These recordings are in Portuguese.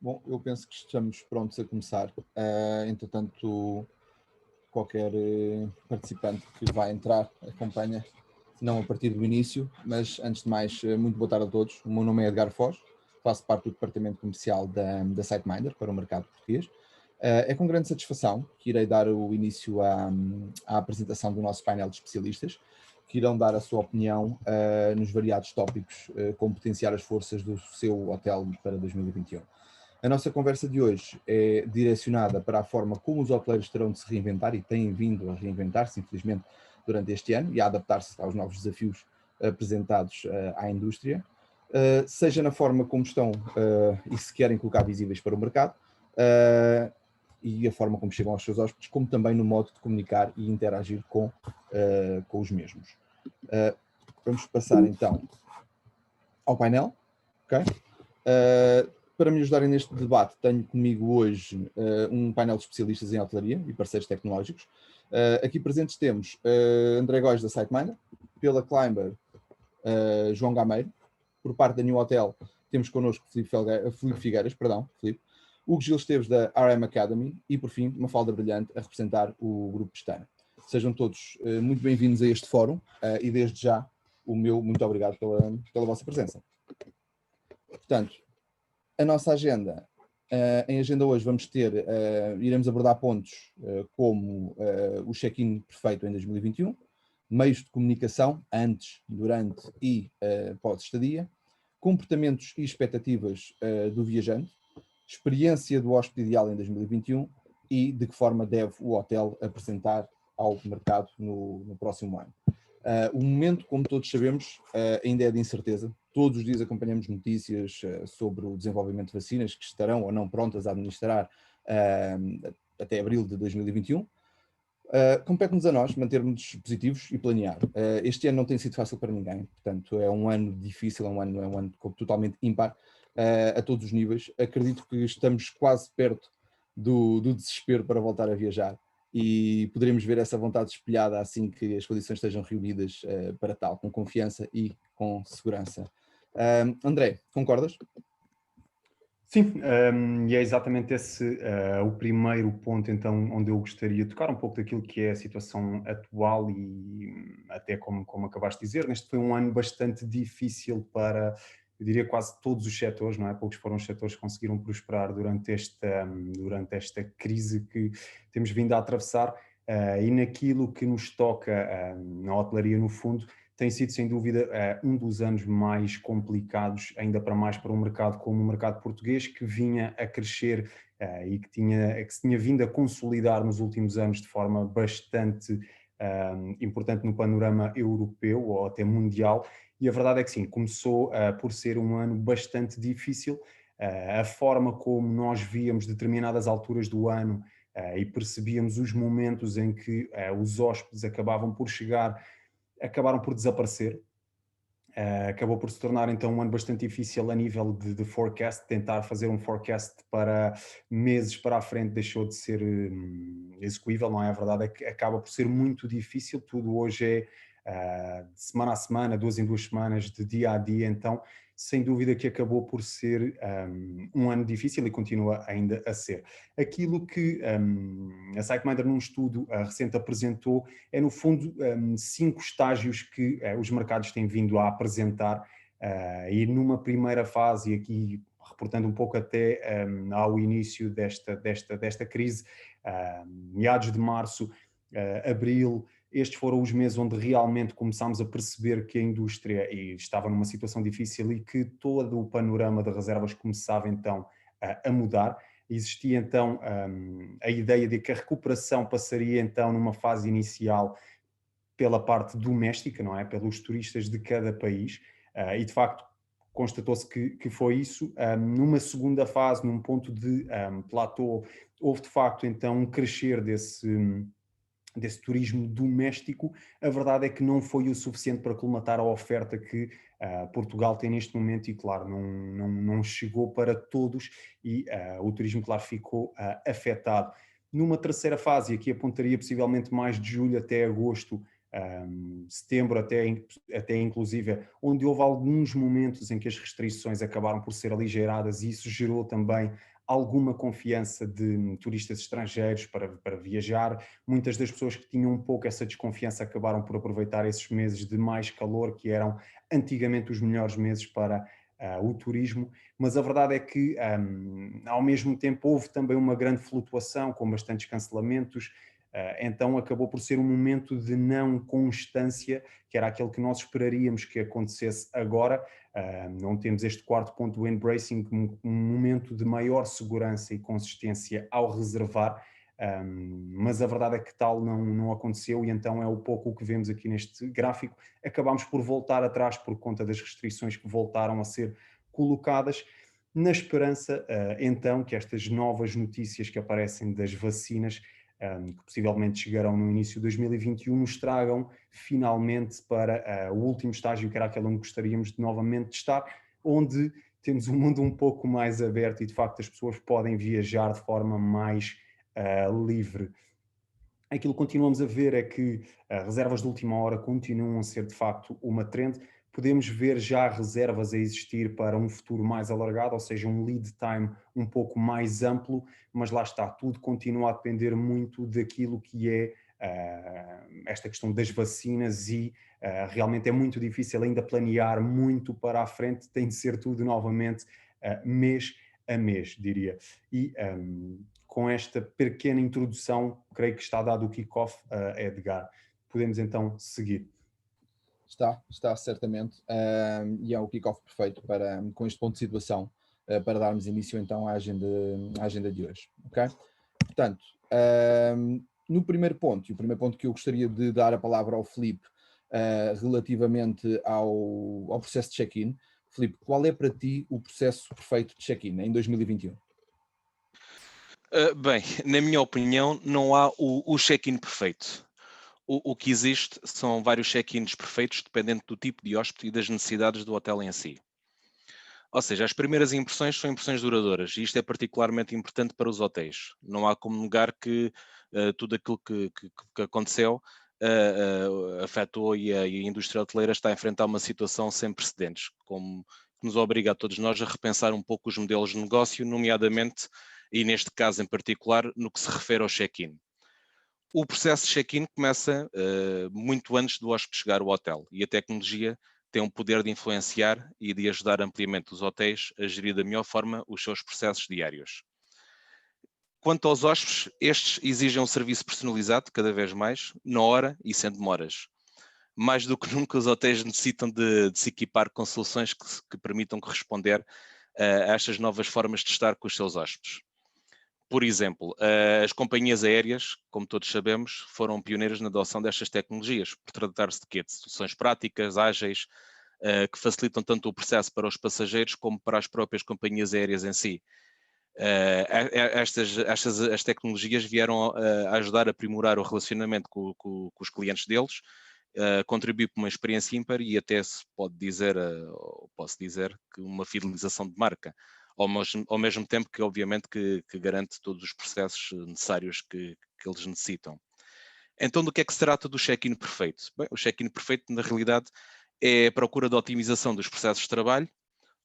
Bom, eu penso que estamos prontos a começar. Entretanto, qualquer participante que vai entrar acompanha, não a partir do início, mas antes de mais, muito boa tarde a todos. O meu nome é Edgar Foz, faço parte do departamento comercial da SiteMinder para o mercado português. É com grande satisfação que irei dar o início à apresentação do nosso painel de especialistas, que irão dar a sua opinião nos variados tópicos como potenciar as forças do seu hotel para 2021. A nossa conversa de hoje é direcionada para a forma como os hoteleiros terão de se reinventar e têm vindo a reinventar-se, infelizmente, durante este ano e a adaptar-se aos novos desafios apresentados à indústria, seja na forma como estão e se querem colocar visíveis para o mercado e a forma como chegam aos seus hóspedes, como também no modo de comunicar e interagir com os mesmos. Vamos passar então ao painel. Okay? Para me ajudarem neste debate, tenho comigo hoje um painel de especialistas em hotelaria e parceiros tecnológicos. Aqui presentes temos André Góes, da SiteMinder, pela Climber, João Gameiro, por parte da New Hotel, temos connosco Filipe Figueiras, Hugo Gil Esteves, da RM Academy, e por fim, Mafalda Brilhante, a representar o Grupo Pestana. Sejam todos muito bem-vindos a este fórum e desde já o meu muito obrigado pela vossa presença. Portanto, a nossa agenda, em agenda hoje vamos ter, iremos abordar pontos como o check-in perfeito em 2021, meios de comunicação antes, durante e pós-estadia, comportamentos e expectativas do viajante, experiência do hóspede ideal em 2021 e de que forma deve o hotel apresentar ao mercado no próximo ano. O momento, como todos sabemos, ainda é de incerteza. Todos os dias acompanhamos notícias sobre o desenvolvimento de vacinas que estarão ou não prontas a administrar até abril de 2021. Compete-nos a nós mantermos positivos e planear. Este ano não tem sido fácil para ninguém, portanto é um ano difícil, é um ano totalmente ímpar a todos os níveis. Acredito que estamos quase perto do desespero para voltar a viajar e poderemos ver essa vontade espelhada assim que as condições estejam reunidas para tal, com confiança e com segurança. André, concordas? Sim, e é exatamente esse o primeiro ponto, então, onde eu gostaria de tocar um pouco daquilo que é a situação atual e até como acabaste de dizer, este foi um ano bastante difícil para, eu diria, quase todos os setores, não é? Poucos foram os setores que conseguiram prosperar durante esta crise que temos vindo a atravessar e naquilo que nos toca na hotelaria, no fundo, tem sido, sem dúvida, um dos anos mais complicados, ainda para mais para um mercado como o mercado português, que vinha a crescer e que se tinha vindo a consolidar nos últimos anos de forma bastante importante no panorama europeu ou até mundial. E a verdade é que sim, começou por ser um ano bastante difícil. A forma como nós víamos determinadas alturas do ano e percebíamos os momentos em que os hóspedes acabavam por desaparecer. Acabou por se tornar então um ano bastante difícil a nível de forecast. Tentar fazer um forecast para meses para a frente deixou de ser execuível, não é? A verdade é que acaba por ser muito difícil. Tudo hoje é de semana a semana, 2 em 2 semanas, de dia a dia. Então, sem dúvida que acabou por ser um ano difícil e continua ainda a ser. Aquilo que a SiteMinder, num estudo recente, apresentou é, no fundo, 5 estágios que os mercados têm vindo a apresentar e numa primeira fase, e aqui reportando um pouco até ao início desta crise, meados de março, abril, estes foram os meses onde realmente começámos a perceber que a indústria estava numa situação difícil e que todo o panorama de reservas começava então a mudar. Existia então a ideia de que a recuperação passaria então numa fase inicial pela parte doméstica, não é? Pelos turistas de cada país, e de facto constatou-se que foi isso. Numa segunda fase, num ponto de platô, houve de facto então um crescer desse turismo doméstico. A verdade é que não foi o suficiente para colmatar a oferta que Portugal tem neste momento e, claro, não chegou para todos e o turismo, claro, ficou afetado. Numa terceira fase, e aqui apontaria possivelmente mais de julho até agosto, setembro, até inclusive, onde houve alguns momentos em que as restrições acabaram por ser aligeiradas, e isso gerou também alguma confiança de turistas estrangeiros para viajar. Muitas das pessoas que tinham um pouco essa desconfiança acabaram por aproveitar esses meses de mais calor, que eram antigamente os melhores meses para o turismo, mas a verdade é que, ao mesmo tempo, houve também uma grande flutuação, com bastantes cancelamentos. Então acabou por ser um momento de não constância, que era aquele que nós esperaríamos que acontecesse agora, onde temos este quarto ponto do embracing, um momento de maior segurança e consistência ao reservar, mas a verdade é que tal não aconteceu, e então é um pouco o que vemos aqui neste gráfico. Acabámos por voltar atrás por conta das restrições que voltaram a ser colocadas, na esperança então que estas novas notícias que aparecem das vacinas, que possivelmente chegarão no início de 2021, nos tragam finalmente para o último estágio, que era aquele onde gostaríamos de novamente de estar, onde temos um mundo um pouco mais aberto e de facto as pessoas podem viajar de forma mais livre. Aquilo que continuamos a ver é que reservas de última hora continuam a ser de facto uma trend. Podemos ver já reservas a existir para um futuro mais alargado, ou seja, um lead time um pouco mais amplo, mas lá está, tudo continua a depender muito daquilo que é esta questão das vacinas, e realmente é muito difícil ainda planear muito para a frente, tem de ser tudo novamente mês a mês, diria. E com esta pequena introdução, creio que está dado o kick-off, Edgar. Podemos então seguir. Está certamente, e é o kick-off perfeito com este ponto de situação, para darmos início então à agenda de hoje, ok? Portanto, no primeiro ponto, e o primeiro ponto que eu gostaria de dar a palavra ao Filipe, relativamente ao processo de check-in. Filipe, qual é para ti o processo perfeito de check-in em 2021? Bem, na minha opinião, não há o check-in perfeito. O que existe são vários check-ins perfeitos, dependendo do tipo de hóspede e das necessidades do hotel em si. Ou seja, as primeiras impressões são impressões duradouras, e isto é particularmente importante para os hotéis. Não há como negar que tudo aquilo que aconteceu afetou, e a indústria hoteleira está a enfrentar uma situação sem precedentes, que nos obriga a todos nós a repensar um pouco os modelos de negócio, nomeadamente, e neste caso em particular, no que se refere ao check-in. O processo de check-in começa muito antes do hóspede chegar ao hotel, e a tecnologia tem um poder de influenciar e de ajudar ampliamente os hotéis a gerir da melhor forma os seus processos diários. Quanto aos hóspedes, estes exigem um serviço personalizado cada vez mais, na hora e sem demoras. Mais do que nunca, os hotéis necessitam de se equipar com soluções que permitam corresponder a estas novas formas de estar com os seus hóspedes. Por exemplo, as companhias aéreas, como todos sabemos, foram pioneiras na adoção destas tecnologias, por tratar-se de quê? De soluções práticas, ágeis, que facilitam tanto o processo para os passageiros como para as próprias companhias aéreas em si. Estas tecnologias vieram a ajudar a aprimorar o relacionamento com os clientes deles, contribuir para uma experiência ímpar e até se pode dizer, ou posso dizer, que uma fidelização de marca. Ao mesmo tempo que, obviamente, que garante todos os processos necessários que eles necessitam. Então, do que é que se trata do check-in perfeito? Bem, o check-in perfeito, na realidade, é a procura de otimização dos processos de trabalho,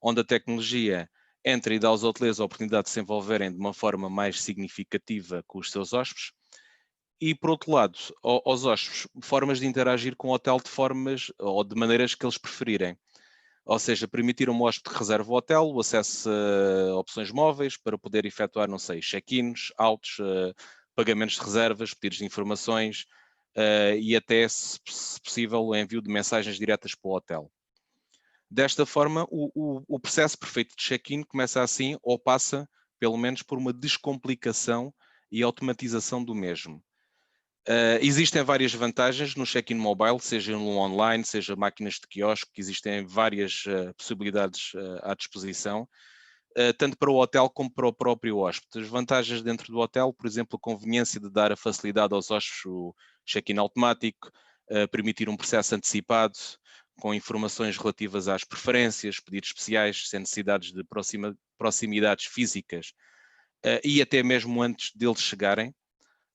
onde a tecnologia entra e dá aos hoteleiros a oportunidade de se envolverem de uma forma mais significativa com os seus hóspedes. E, por outro lado, aos hóspedes, formas de interagir com o hotel de formas ou de maneiras que eles preferirem. Ou seja, permitir a um hóspede que reserve o hotel o acesso a opções móveis para poder efetuar, não sei, check-ins, autos, pagamentos de reservas, pedidos de informações e até, se possível, o envio de mensagens diretas para o hotel. Desta forma, o processo perfeito de check-in começa assim, ou passa, pelo menos, por uma descomplicação e automatização do mesmo. Existem várias vantagens no check-in mobile, seja no online, seja máquinas de quiosque, existem várias possibilidades à disposição, tanto para o hotel como para o próprio hóspede. As vantagens dentro do hotel, por exemplo, a conveniência de dar a facilidade aos hóspedes, o check-in automático, permitir um processo antecipado, com informações relativas às preferências, pedidos especiais, sem necessidades de proximidades físicas, e até mesmo antes deles chegarem.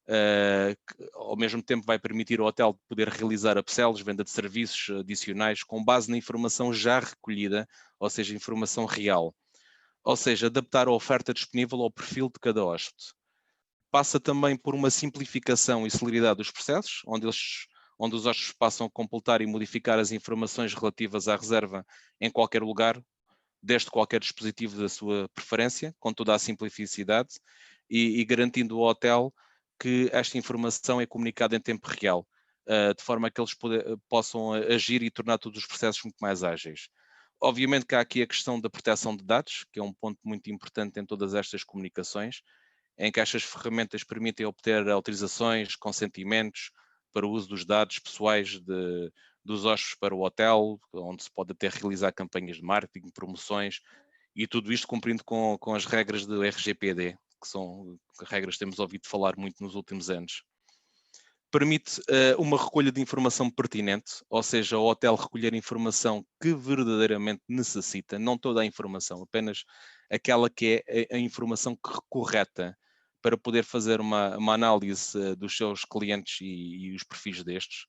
que ao mesmo tempo vai permitir ao hotel poder realizar upsells, venda de serviços adicionais com base na informação já recolhida, ou seja, informação real. Ou seja, adaptar a oferta disponível ao perfil de cada hóspede. Passa também por uma simplificação e celeridade dos processos, onde os hóspedes passam a completar e modificar as informações relativas à reserva em qualquer lugar, desde qualquer dispositivo da sua preferência, com toda a simplicidade e garantindo ao hotel que esta informação é comunicada em tempo real, de forma que eles possam agir e tornar todos os processos muito mais ágeis. Obviamente que há aqui a questão da proteção de dados, que é um ponto muito importante em todas estas comunicações, em que estas ferramentas permitem obter autorizações, consentimentos para o uso dos dados pessoais dos hóspedes para o hotel, onde se pode até realizar campanhas de marketing, promoções, e tudo isto cumprindo com as regras do RGPD, que são regras que temos ouvido falar muito nos últimos anos. Permite uma recolha de informação pertinente, ou seja, o hotel recolher informação que verdadeiramente necessita, não toda a informação, apenas aquela que é a informação correta para poder fazer uma análise dos seus clientes e os perfis destes.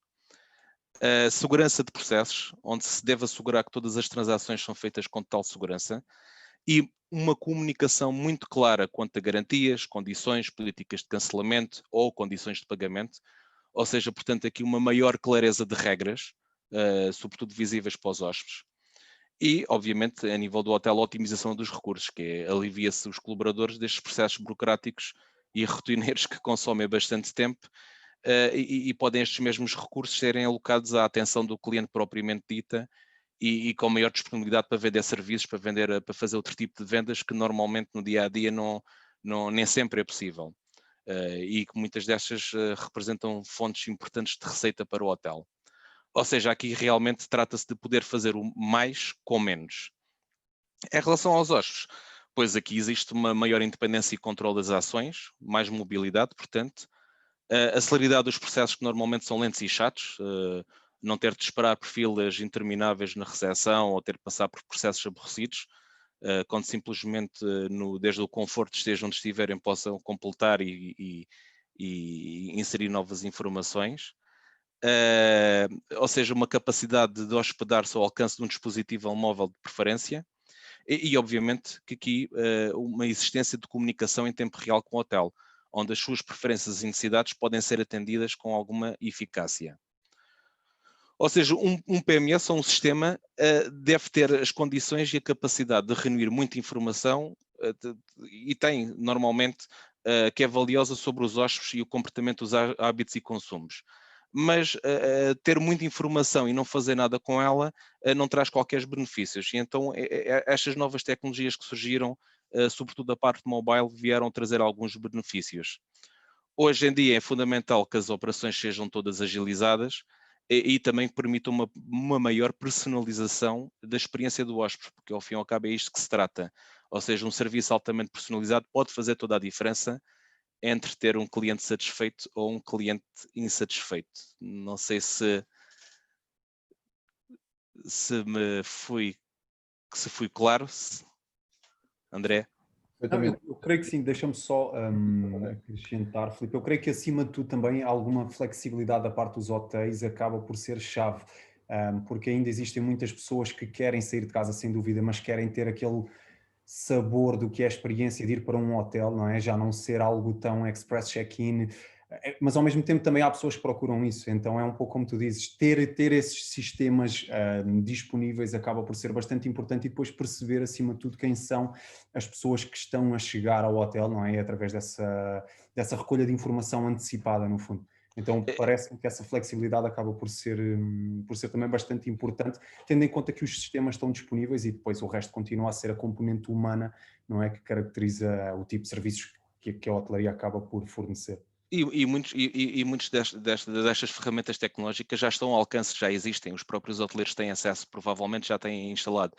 Segurança de processos, onde se deve assegurar que todas as transações são feitas com total segurança, e uma comunicação muito clara quanto a garantias, condições, políticas de cancelamento ou condições de pagamento, ou seja, portanto, aqui uma maior clareza de regras, sobretudo visíveis para os hóspedes. E, obviamente, a nível do hotel, a otimização dos recursos, que é alivia-se os colaboradores destes processos burocráticos e rotineiros que consomem bastante tempo, e podem estes mesmos recursos serem alocados à atenção do cliente propriamente dita e com maior disponibilidade para vender serviços, para fazer outro tipo de vendas que normalmente no dia a dia nem sempre é possível. E que muitas destas representam fontes importantes de receita para o hotel. Ou seja, aqui realmente trata-se de poder fazer o mais com menos. Em relação aos hóspedes, pois aqui existe uma maior independência e controle das ações, mais mobilidade, portanto, a celeridade dos processos que normalmente são lentos e chatos, não ter de esperar por filas intermináveis na recepção ou ter de passar por processos aborrecidos, quando simplesmente desde o conforto estejam onde estiverem possam completar e inserir novas informações. Ou seja, uma capacidade de hospedar-se ao alcance de um dispositivo móvel de preferência e obviamente que aqui uma existência de comunicação em tempo real com o hotel, onde as suas preferências e necessidades podem ser atendidas com alguma eficácia. Ou seja, um PMS ou um sistema deve ter as condições e a capacidade de reunir muita informação e tem, normalmente, que é valiosa sobre os hóspedes e o comportamento dos hábitos e consumos. Mas ter muita informação e não fazer nada com ela não traz qualquer benefícios. E então estas novas tecnologias que surgiram, sobretudo a parte mobile, vieram trazer alguns benefícios. Hoje em dia é fundamental que as operações sejam todas agilizadas e também permitam uma maior personalização da experiência do hóspede, porque ao fim e ao cabo é isto que se trata. Ou seja, um serviço altamente personalizado pode fazer toda a diferença entre ter um cliente satisfeito ou um cliente insatisfeito. Não sei se fui claro, André. Não, eu creio que sim, deixa-me só acrescentar, Filipe. Eu creio que acima de tudo também alguma flexibilidade da parte dos hotéis acaba por ser chave, porque ainda existem muitas pessoas que querem sair de casa sem dúvida, mas querem ter aquele sabor do que é a experiência de ir para um hotel, não é? Já não ser algo tão express check-in, mas ao mesmo tempo também há pessoas que procuram isso, então é um pouco como tu dizes, ter esses sistemas disponíveis acaba por ser bastante importante e depois perceber acima de tudo quem são as pessoas que estão a chegar ao hotel, não é? Através dessa recolha de informação antecipada, no fundo. Então parece-me que essa flexibilidade acaba por ser também bastante importante, tendo em conta que os sistemas estão disponíveis e depois o resto continua a ser a componente humana, não é? Que caracteriza o tipo de serviços que a hotelaria acaba por fornecer. E muitos destas ferramentas tecnológicas já estão ao alcance, já existem, os próprios hoteleiros têm acesso, provavelmente já têm instalado.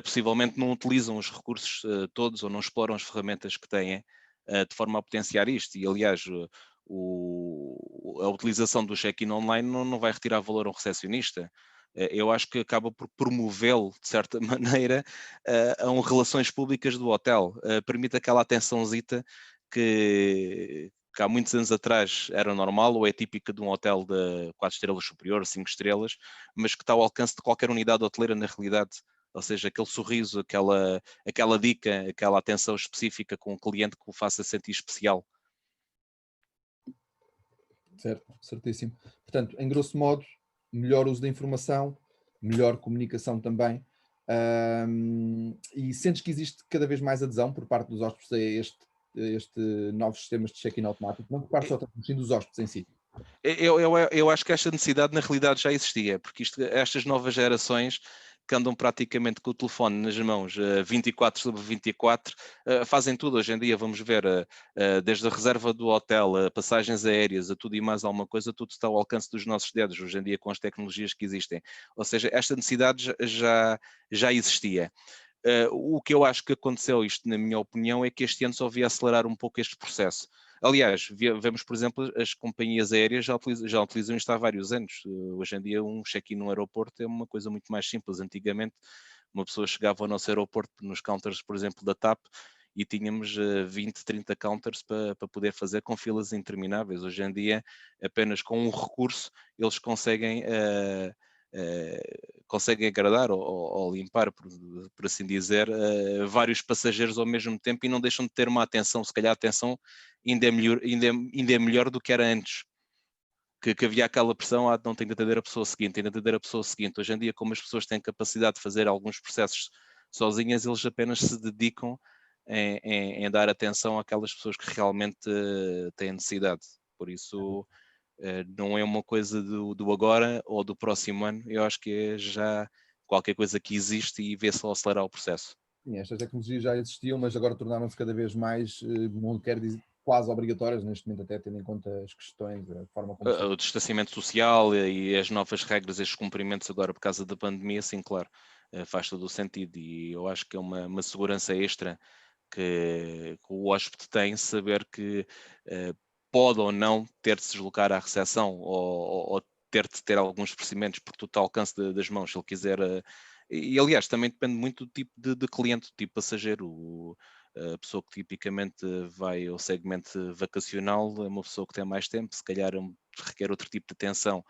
Possivelmente não utilizam os recursos todos ou não exploram as ferramentas que têm de forma a potenciar isto. E, aliás, a utilização do check-in online não vai retirar valor a um recepcionista. Eu acho que acaba por promovê-lo, de certa maneira, a relações públicas do hotel. Permite aquela atençãozita que que há muitos anos atrás era normal ou é típica de um hotel de 4 estrelas superior, 5 estrelas, mas que está ao alcance de qualquer unidade hoteleira na realidade. Ou seja, aquele sorriso, aquela dica, aquela atenção específica com o cliente que o faça sentir especial. Certo, certíssimo. Portanto, em grosso modo, melhor uso da informação, melhor comunicação também. E sentes que existe cada vez mais adesão por parte dos hóspedes a este novos sistemas de check-in automático, não por parte só mas sim dos hóspedes em si? Eu acho que esta necessidade na realidade já existia, porque estas novas gerações que andam praticamente com o telefone nas mãos 24/24, fazem tudo. Hoje em dia vamos ver, desde a reserva do hotel, a passagens aéreas, a tudo e mais alguma coisa, tudo está ao alcance dos nossos dedos, hoje em dia com as tecnologias que existem. Ou seja, esta necessidade já existia. O que eu acho que aconteceu, isto na minha opinião, é que este ano só veio acelerar um pouco este processo. Aliás, vemos, por exemplo, as companhias aéreas já utilizam isto há vários anos. Hoje em dia, um check-in no aeroporto é uma coisa muito mais simples. Antigamente, uma pessoa chegava ao nosso aeroporto nos counters, por exemplo, da TAP, e tínhamos 20, 30 counters para poder fazer com filas intermináveis. Hoje em dia, apenas com um recurso, eles conseguem agradar ou limpar, por assim dizer, vários passageiros ao mesmo tempo e não deixam de ter uma atenção, se calhar a atenção ainda é melhor do que era antes. Que havia aquela pressão, não tenho de atender a pessoa seguinte, tenho de atender a pessoa seguinte. Hoje em dia, como as pessoas têm capacidade de fazer alguns processos sozinhas, eles apenas se dedicam em dar atenção àquelas pessoas que realmente têm necessidade. Por isso, não é uma coisa do agora ou do próximo ano, eu acho que é já qualquer coisa que existe e vê-se ao acelerar o processo. Sim, estas tecnologias já existiam, mas agora tornaram-se cada vez mais, não quero dizer quase obrigatórias, neste momento até tendo em conta as questões, a forma como O distanciamento social e as novas regras, estes cumprimentos agora por causa da pandemia, sim, claro, faz todo o sentido e eu acho que é uma segurança extra que o hóspede tem, saber que pode ou não ter de se deslocar à recepção ou ter de ter alguns procedimentos por todo o alcance das mãos, se ele quiser. E aliás, também depende muito do tipo de cliente, do tipo passageiro. A pessoa que tipicamente vai ao segmento vacacional é uma pessoa que tem mais tempo, se calhar requer outro tipo de atenção.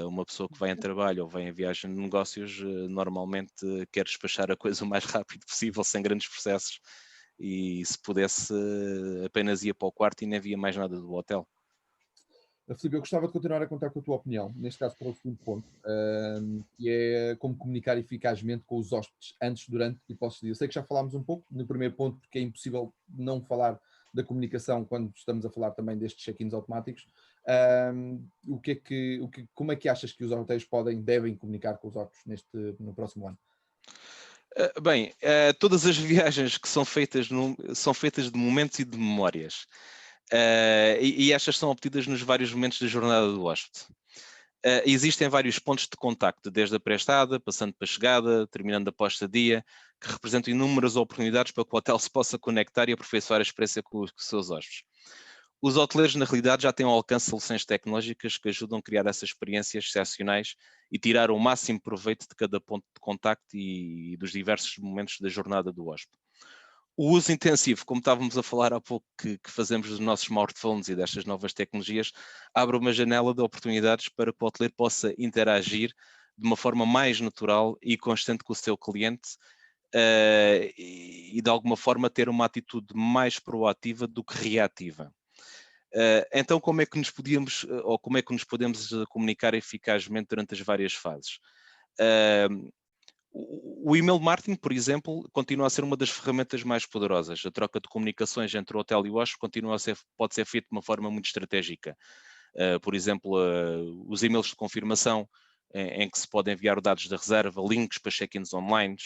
Uma pessoa que vai em trabalho ou vai em viagem de negócios normalmente quer despachar a coisa o mais rápido possível, sem grandes processos, e se pudesse apenas ia para o quarto e nem havia mais nada do hotel. Filipe, eu gostava de continuar a contar com a tua opinião, neste caso para o segundo ponto, que é como comunicar eficazmente com os hóspedes antes, durante e pós-dia. Eu sei que já falámos um pouco no primeiro ponto, porque é impossível não falar da comunicação quando estamos a falar também destes check-ins automáticos. Como é que achas que os hotéis devem comunicar com os hóspedes no próximo ano? Bem, todas as viagens que são feitas de momentos e de memórias. E estas são obtidas nos vários momentos da jornada do hóspede. Existem vários pontos de contacto, desde a pré-estada, passando para a chegada, terminando a pós-estadia, que representam inúmeras oportunidades para que o hotel se possa conectar e aperfeiçoar a experiência com os seus hóspedes. Os hoteleiros, na realidade, já têm ao alcance soluções tecnológicas que ajudam a criar essas experiências excepcionais e tirar o máximo proveito de cada ponto de contacto e dos diversos momentos da jornada do hóspede. O uso intensivo, como estávamos a falar há pouco, que fazemos dos nossos smartphones e destas novas tecnologias, abre uma janela de oportunidades para que o hoteleiro possa interagir de uma forma mais natural e constante com o seu cliente e de alguma forma ter uma atitude mais proativa do que reativa. Então, como é que nos podemos comunicar eficazmente durante as várias fases? O email marketing, por exemplo, continua a ser uma das ferramentas mais poderosas. A troca de comunicações entre o hotel e o hóspede pode ser feita de uma forma muito estratégica. Por exemplo, os e-mails de confirmação, em que se pode enviar dados da reserva, links para check-ins online,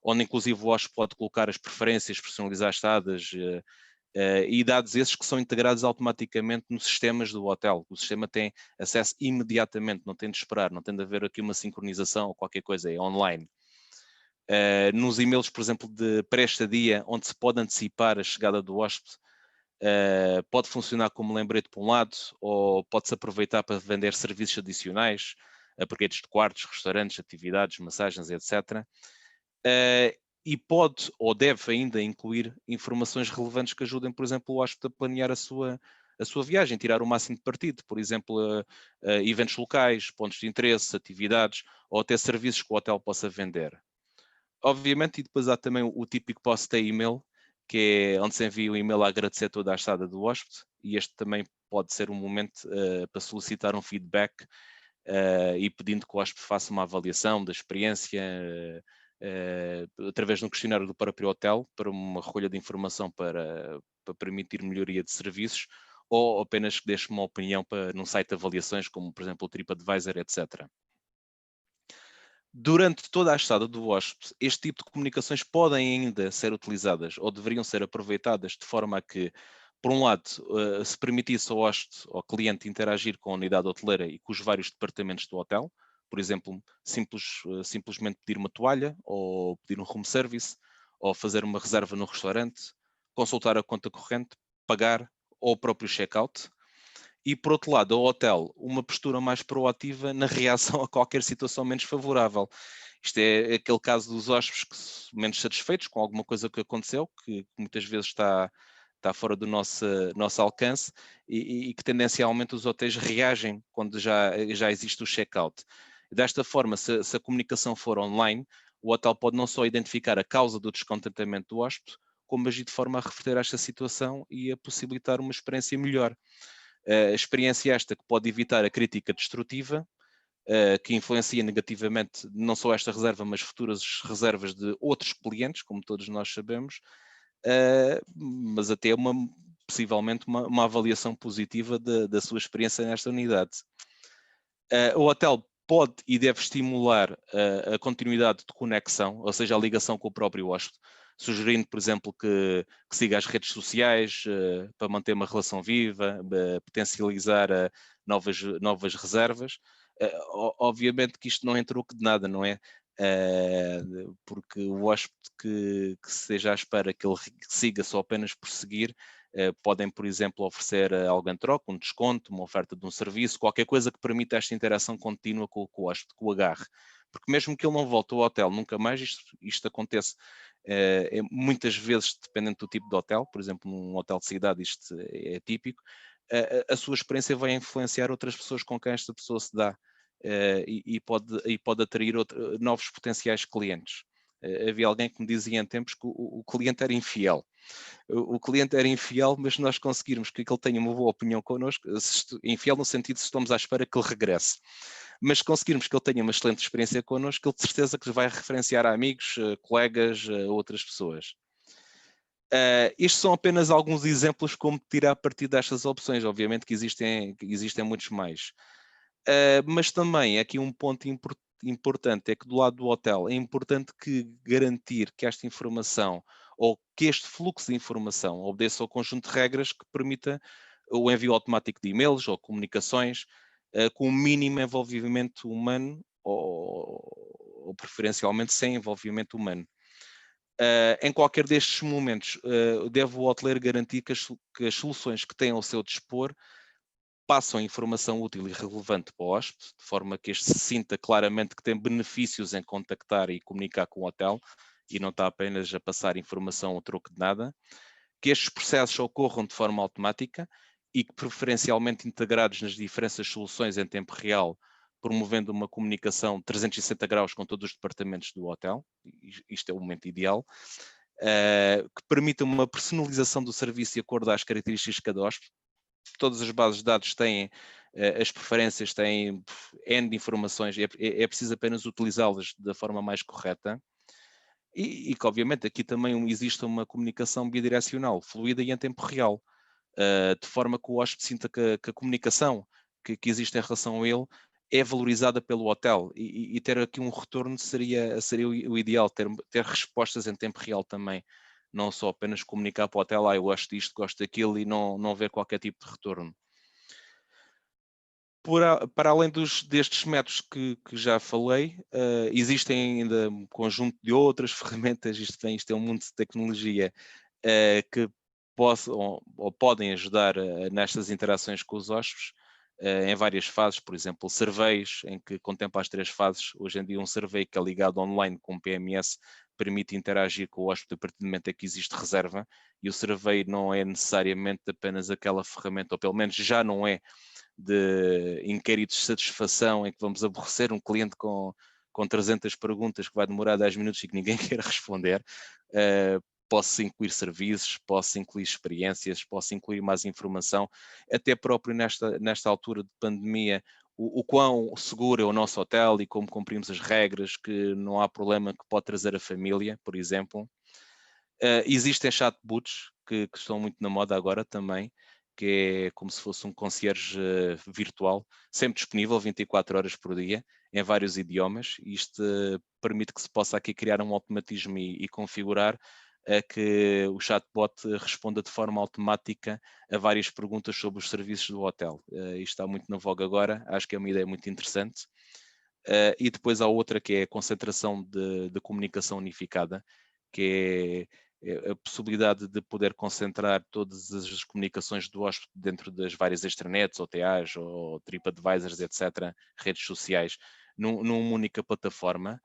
onde inclusive o hóspede pode colocar as preferências, personalizar estadas, e dados esses que são integrados automaticamente nos sistemas do hotel. O sistema tem acesso imediatamente, não tem de esperar, não tem de haver aqui uma sincronização ou qualquer coisa, é online. Nos e-mails, por exemplo, de pré-estadia, onde se pode antecipar a chegada do hóspede, pode funcionar como lembrete por um lado, ou pode-se aproveitar para vender serviços adicionais, paquetes de quartos, restaurantes, atividades, massagens, etc. e pode ou deve ainda incluir informações relevantes que ajudem, por exemplo, o hóspede a planear a sua viagem, tirar o máximo de partido, por exemplo, eventos locais, pontos de interesse, atividades ou até serviços que o hotel possa vender. Obviamente, e depois há também o típico post-e-mail, que é onde se envia um e-mail a agradecer toda a estada do hóspede, e este também pode ser um momento para solicitar um feedback e pedindo que o hóspede faça uma avaliação da experiência através de um questionário do próprio hotel para uma recolha de informação para permitir melhoria de serviços, ou apenas que deixe uma opinião num site de avaliações, como por exemplo o TripAdvisor, etc. Durante toda a estada do hóspede, este tipo de comunicações podem ainda ser utilizadas ou deveriam ser aproveitadas de forma a que, por um lado, se permitisse ao hóspede ou ao cliente interagir com a unidade hoteleira e com os vários departamentos do hotel, por exemplo, simplesmente pedir uma toalha, ou pedir um room service, ou fazer uma reserva no restaurante, consultar a conta corrente, pagar ou o próprio check-out. E, por outro lado, ao hotel, uma postura mais proativa na reação a qualquer situação menos favorável. Isto é aquele caso dos hóspedes menos satisfeitos com alguma coisa que aconteceu, que muitas vezes está fora do nosso alcance e que tendencialmente os hotéis reagem quando já existe o check-out. Desta forma, se a comunicação for online, o hotel pode não só identificar a causa do descontentamento do hóspede, como agir de forma a reverter esta situação e a possibilitar uma experiência melhor. Experiência esta que pode evitar a crítica destrutiva, que influencia negativamente não só esta reserva, mas futuras reservas de outros clientes, como todos nós sabemos, mas até possivelmente uma avaliação positiva da sua experiência nesta unidade. O hotel pode e deve estimular a continuidade de conexão, ou seja, a ligação com o próprio hóspede, sugerindo, por exemplo, que siga as redes sociais para manter uma relação viva, potencializar novas reservas. Obviamente que isto não é em troco de nada, não é? Porque o hóspede que esteja à espera que ele siga só apenas por seguir, podem, por exemplo, oferecer algo em troca, um desconto, uma oferta de um serviço, qualquer coisa que permita esta interação contínua com o hóspede, que o agarre. Porque mesmo que ele não volte ao hotel nunca mais, isto acontece muitas vezes, dependendo do tipo de hotel, por exemplo, num hotel de cidade isto é típico, a sua experiência vai influenciar outras pessoas com quem esta pessoa se dá e pode atrair novos potenciais clientes. Havia alguém que me dizia em tempos que o cliente era infiel. O cliente era infiel, mas se nós conseguirmos que ele tenha uma boa opinião connosco, infiel no sentido de estamos à espera que ele regresse, mas se conseguirmos que ele tenha uma excelente experiência connosco, ele de certeza que vai referenciar a amigos, colegas, outras pessoas. Estes são apenas alguns exemplos como tirar partido destas opções. Obviamente que existem muitos mais. Mas também aqui um ponto importante é que do lado do hotel é importante garantir que esta informação ou que este fluxo de informação obedeça ao conjunto de regras que permita o envio automático de e-mails ou comunicações com o mínimo envolvimento humano ou preferencialmente sem envolvimento humano. Em qualquer destes momentos, deve o hoteleiro garantir que as soluções que tem ao seu dispor passam informação útil e relevante para o hóspede, de forma que este se sinta claramente que tem benefícios em contactar e comunicar com o hotel e não está apenas a passar informação ao troco de nada, que estes processos ocorram de forma automática e que preferencialmente integrados nas diferentes soluções em tempo real, promovendo uma comunicação 360 graus com todos os departamentos do hotel, isto é o momento ideal, que permita uma personalização do serviço de acordo às características de cada hóspede. Todas as bases de dados têm as preferências, têm N de informações, é preciso apenas utilizá-las da forma mais correta e que obviamente aqui também existe uma comunicação bidirecional, fluida e em tempo real, de forma que o hóspede sinta que a comunicação que existe em relação a ele é valorizada pelo hotel e ter aqui um retorno seria o ideal, ter respostas em tempo real também. Não só apenas comunicar para o hotel, eu gosto disto, gosto daquilo e não ver qualquer tipo de retorno. Para além destes métodos que já falei, existem ainda um conjunto de outras ferramentas, isto é um mundo de tecnologia, que possam ou podem ajudar nestas interações com os hóspedes, em várias fases, por exemplo, surveys, em que contempla as 3 fases. Hoje em dia um survey que é ligado online com PMS permite interagir com o hóspede a partir do momento em que existe reserva, e o survey não é necessariamente apenas aquela ferramenta, ou pelo menos já não é, de inquéritos de satisfação em que vamos aborrecer um cliente com 300 perguntas que vai demorar 10 minutos e que ninguém quer responder. Posso incluir serviços, posso incluir experiências, posso incluir mais informação, até próprio nesta altura de pandemia, o quão seguro é o nosso hotel e como cumprimos as regras, que não há problema, que pode trazer a família, por exemplo. Existem chatbots que estão muito na moda agora também, que é como se fosse um concierge virtual, sempre disponível 24 horas por dia, em vários idiomas. Isto permite que se possa aqui criar um automatismo e configurar que o chatbot responda de forma automática a várias perguntas sobre os serviços do hotel. Isto está muito na voga agora, acho que é uma ideia muito interessante. E depois há outra que é a concentração de comunicação unificada, que é a possibilidade de poder concentrar todas as comunicações do hóspede dentro das várias extranets, OTAs ou TripAdvisors, etc., redes sociais, numa única plataforma.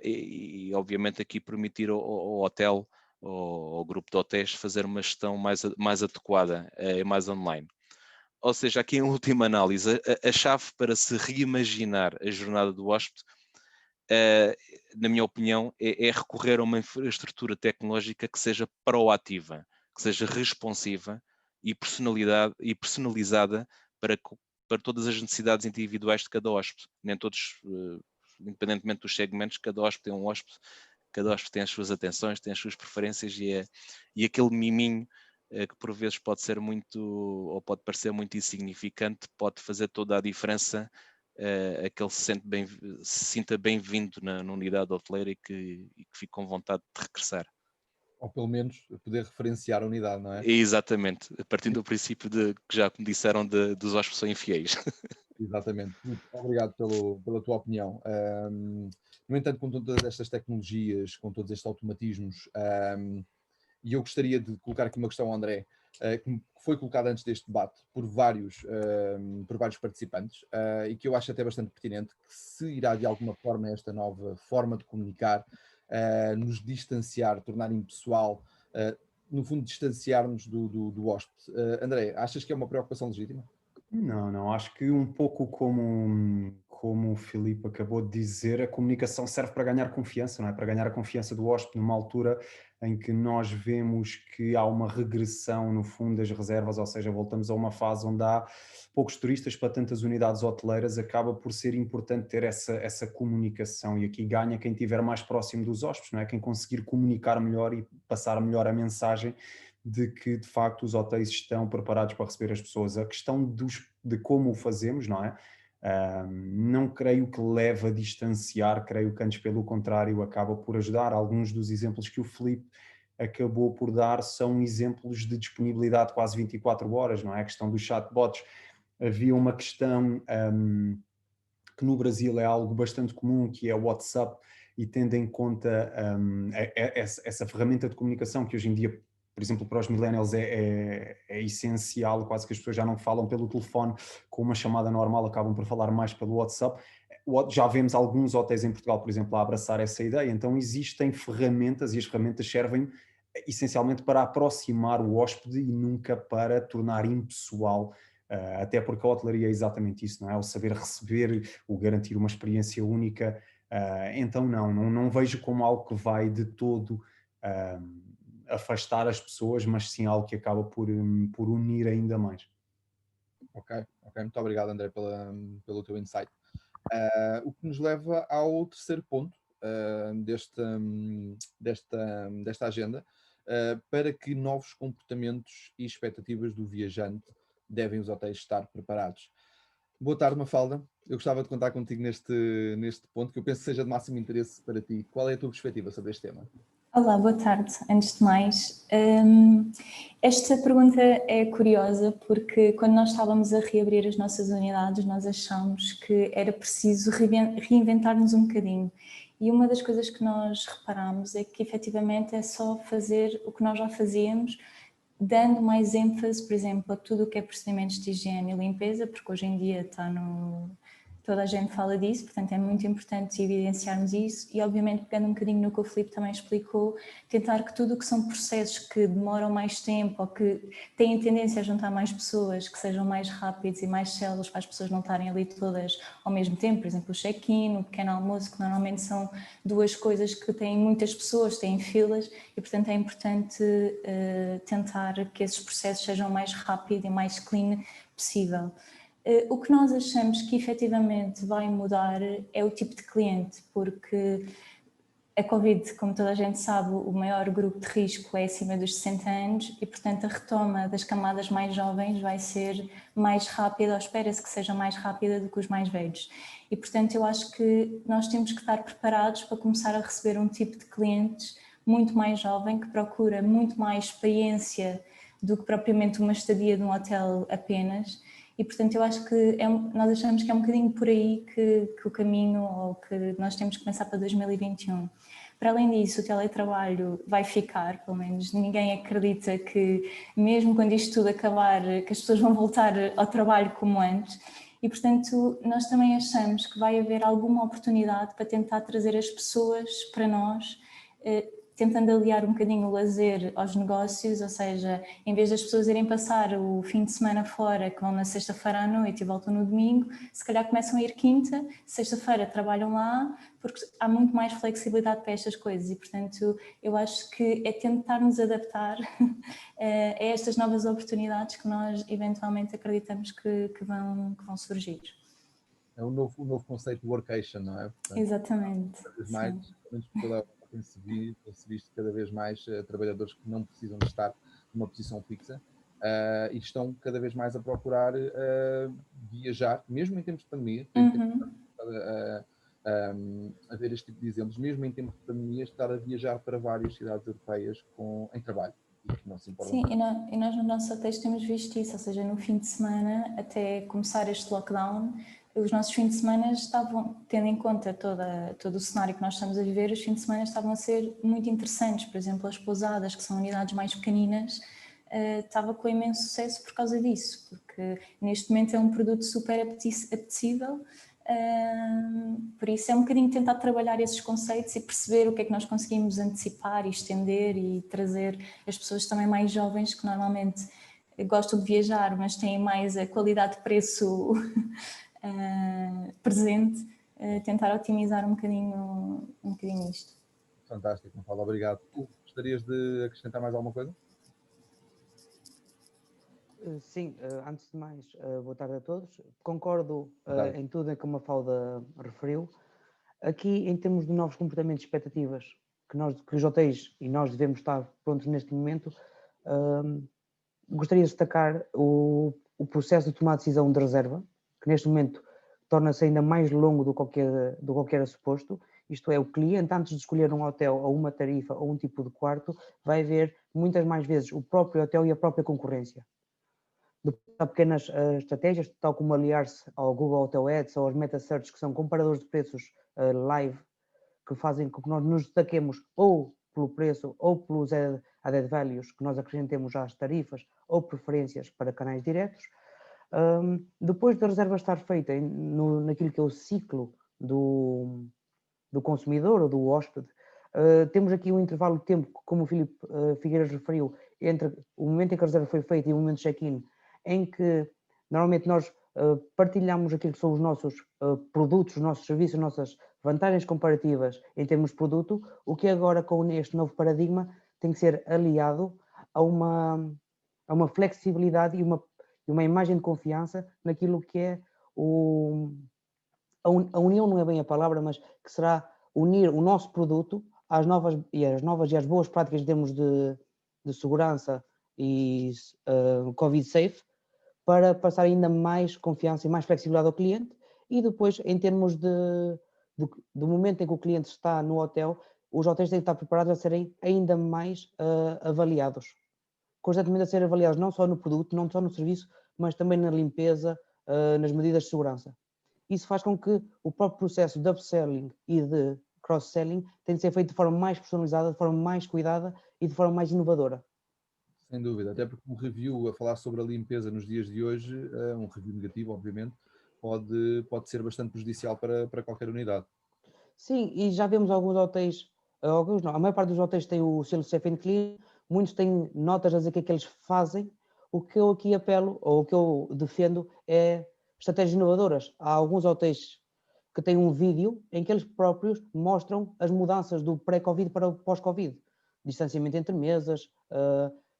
E obviamente aqui permitir ao hotel ou ao grupo de hotéis fazer uma gestão mais adequada e mais online. Ou seja, aqui em última análise, a chave para se reimaginar a jornada do hóspede, na minha opinião, é recorrer a uma infraestrutura tecnológica que seja proativa, que seja responsiva e personalizada para todas as necessidades individuais de cada hóspede. Nem todos, independentemente dos segmentos, cada hóspede é um hóspede, cada hóspede tem as suas atenções, tem as suas preferências e aquele miminho que por vezes pode ser muito, ou pode parecer muito insignificante, pode fazer toda a diferença a que ele se sinta bem-vindo na unidade hoteleira e que fique com vontade de regressar. Ou pelo menos poder referenciar a unidade, não é? Exatamente, partindo do princípio que já me disseram dos hóspedes são infiéis. Exatamente. Muito obrigado pela tua opinião. No entanto, com todas estas tecnologias, com todos estes automatismos, e eu gostaria de colocar aqui uma questão ao André, que foi colocada antes deste debate por vários participantes, e que eu acho até bastante pertinente, que se irá de alguma forma esta nova forma de comunicar nos distanciar, tornar impessoal, no fundo distanciar-nos do hóspede. André, achas que é uma preocupação legítima? Não, acho que um pouco como o Filipe acabou de dizer, a comunicação serve para ganhar confiança, não é? Para ganhar a confiança do hóspede numa altura em que nós vemos que há uma regressão no fundo das reservas, ou seja, voltamos a uma fase onde há poucos turistas para tantas unidades hoteleiras, acaba por ser importante ter essa comunicação, e aqui ganha quem estiver mais próximo dos hóspedes, não é? Quem conseguir comunicar melhor e passar melhor a mensagem de que de facto os hotéis estão preparados para receber as pessoas. A questão de como o fazemos, não é? Não creio que leve a distanciar, creio que antes pelo contrário acaba por ajudar. Alguns dos exemplos que o Filipe acabou por dar são exemplos de disponibilidade quase 24 horas, não é? A questão dos chatbots. Havia uma questão que no Brasil é algo bastante comum, que é o WhatsApp, e tendo em conta essa ferramenta de comunicação que hoje em dia, por exemplo, para os millennials é essencial, quase que as pessoas já não falam pelo telefone, com uma chamada normal acabam por falar mais pelo WhatsApp. Já vemos alguns hotéis em Portugal, por exemplo, a abraçar essa ideia, então existem ferramentas e as ferramentas servem essencialmente para aproximar o hóspede e nunca para tornar impessoal, até porque a hotelaria é exatamente isso, não é? O saber receber, o garantir uma experiência única, então não vejo como algo que vai de todo afastar as pessoas, mas sim algo que acaba por unir ainda mais. Ok, muito obrigado, André, pelo teu insight. O que nos leva ao terceiro ponto desta agenda, para que novos comportamentos e expectativas do viajante devem os hotéis estar preparados. Boa tarde, Mafalda. Eu gostava de contar contigo neste ponto, que eu penso que seja de máximo interesse para ti. Qual é a tua perspectiva sobre este tema? Olá, boa tarde. Antes de mais, esta pergunta é curiosa porque quando nós estávamos a reabrir as nossas unidades, nós achámos que era preciso reinventar-nos um bocadinho. E uma das coisas que nós reparámos é que efetivamente é só fazer o que nós já fazíamos, dando mais ênfase, por exemplo, a tudo o que é procedimentos de higiene e limpeza, porque hoje em dia está toda a gente fala disso, portanto é muito importante evidenciarmos isso e obviamente pegando um bocadinho no que o Filipe também explicou, tentar que tudo o que são processos que demoram mais tempo ou que têm tendência a juntar mais pessoas, que sejam mais rápidos e mais céleres para as pessoas não estarem ali todas ao mesmo tempo, por exemplo o check-in, o pequeno almoço, que normalmente são duas coisas que têm muitas pessoas, têm filas e portanto é importante tentar que esses processos sejam o mais rápido e mais clean possível. O que nós achamos que efetivamente vai mudar é o tipo de cliente, porque a Covid, como toda a gente sabe, o maior grupo de risco é acima dos 60 anos e, portanto, a retoma das camadas mais jovens vai ser mais rápida, ou espera-se que seja mais rápida do que os mais velhos. E, portanto, eu acho que nós temos que estar preparados para começar a receber um tipo de clientes muito mais jovem, que procura muito mais experiência do que propriamente uma estadia num hotel apenas. E, portanto, eu acho que nós achamos que é um bocadinho por aí que o caminho, ou que nós temos que pensar para 2021. Para além disso, o teletrabalho vai ficar, pelo menos ninguém acredita que, mesmo quando isto tudo acabar, que as pessoas vão voltar ao trabalho como antes. E, portanto, nós também achamos que vai haver alguma oportunidade para tentar trazer as pessoas para nós, tentando aliar um bocadinho o lazer aos negócios, ou seja, em vez das pessoas irem passar o fim de semana fora, que vão na sexta-feira à noite e voltam no domingo, se calhar começam a ir quinta, sexta-feira trabalham lá, porque há muito mais flexibilidade para estas coisas e, portanto, eu acho que é tentar nos adaptar a estas novas oportunidades que nós eventualmente acreditamos que vão surgir. É um novo conceito de workation, não é? Portanto, exatamente. cada vez mais, pelo menos por toda a Europa, tem-se visto cada vez mais trabalhadores que não precisam de estar numa posição fixa e estão cada vez mais a procurar viajar, mesmo em tempos de pandemia. A ver este tipo de exemplos, mesmo em tempos de pandemia, estar a viajar para várias cidades europeias em trabalho. E que não se importam. Sim, e nós no nosso hotéis temos visto isso, ou seja, no fim de semana, até começar este lockdown, os nossos fins de semana estavam, tendo em conta todo o cenário que nós estamos a viver, os fins de semana estavam a ser muito interessantes. Por exemplo, as pousadas, que são unidades mais pequeninas, estava com imenso sucesso por causa disso, porque neste momento é um produto super apetecível. Por isso é um bocadinho tentar trabalhar esses conceitos e perceber o que é que nós conseguimos antecipar e estender e trazer as pessoas também mais jovens que normalmente gostam de viajar, mas têm mais a qualidade de preço presente, tentar otimizar um bocadinho isto. Fantástico, Mafalda, obrigado. Gostarias de acrescentar mais alguma coisa? Sim, antes de mais, boa tarde a todos. Concordo em tudo que a Mafalda referiu. Aqui, em termos de novos comportamentos e expectativas que os hotéis e nós devemos estar prontos neste momento, gostaria de destacar o processo de tomar decisão de reserva, que neste momento torna-se ainda mais longo do que era suposto. Isto é, o cliente, antes de escolher um hotel ou uma tarifa ou um tipo de quarto, vai ver muitas mais vezes o próprio hotel e a própria concorrência. Há pequenas estratégias, tal como aliar-se ao Google Hotel Ads ou aos Meta Search, que são comparadores de preços live, que fazem com que nós nos destaquemos ou pelo preço ou pelos added values que nós acrescentemos às tarifas ou preferências para canais diretos. Depois da reserva estar feita naquilo que é o ciclo do consumidor ou do hóspede, temos aqui um intervalo de tempo, como o Filipe Figueiras referiu, entre o momento em que a reserva foi feita e o momento de check-in, em que normalmente nós partilhamos aquilo que são os nossos produtos, os nossos serviços, as nossas vantagens comparativas em termos de produto, o que agora com este novo paradigma tem que ser aliado a uma flexibilidade e uma imagem de confiança naquilo que é a união não é bem a palavra, mas que será unir o nosso produto às novas e às boas práticas em termos de segurança e Covid safe, para passar ainda mais confiança e mais flexibilidade ao cliente. E depois, em termos do momento em que o cliente está no hotel, os hotéis têm que estar preparados a serem ainda mais avaliados, constantemente a ser avaliados não só no produto, não só no serviço, mas também na limpeza, nas medidas de segurança. Isso faz com que o próprio processo de upselling e de cross-selling tenha de ser feito de forma mais personalizada, de forma mais cuidada e de forma mais inovadora. Sem dúvida, até porque um review a falar sobre a limpeza nos dias de hoje, um review negativo, obviamente, pode ser bastante prejudicial para qualquer unidade. Sim, e já vemos alguns hotéis, alguns não, a maior parte dos hotéis tem o selo Safe and Clean, muitos têm notas a dizer que é que eles fazem. O que eu aqui apelo, ou o que eu defendo, é estratégias inovadoras. Há alguns hotéis que têm um vídeo em que eles próprios mostram as mudanças do pré-Covid para o pós-Covid. Distanciamento entre mesas,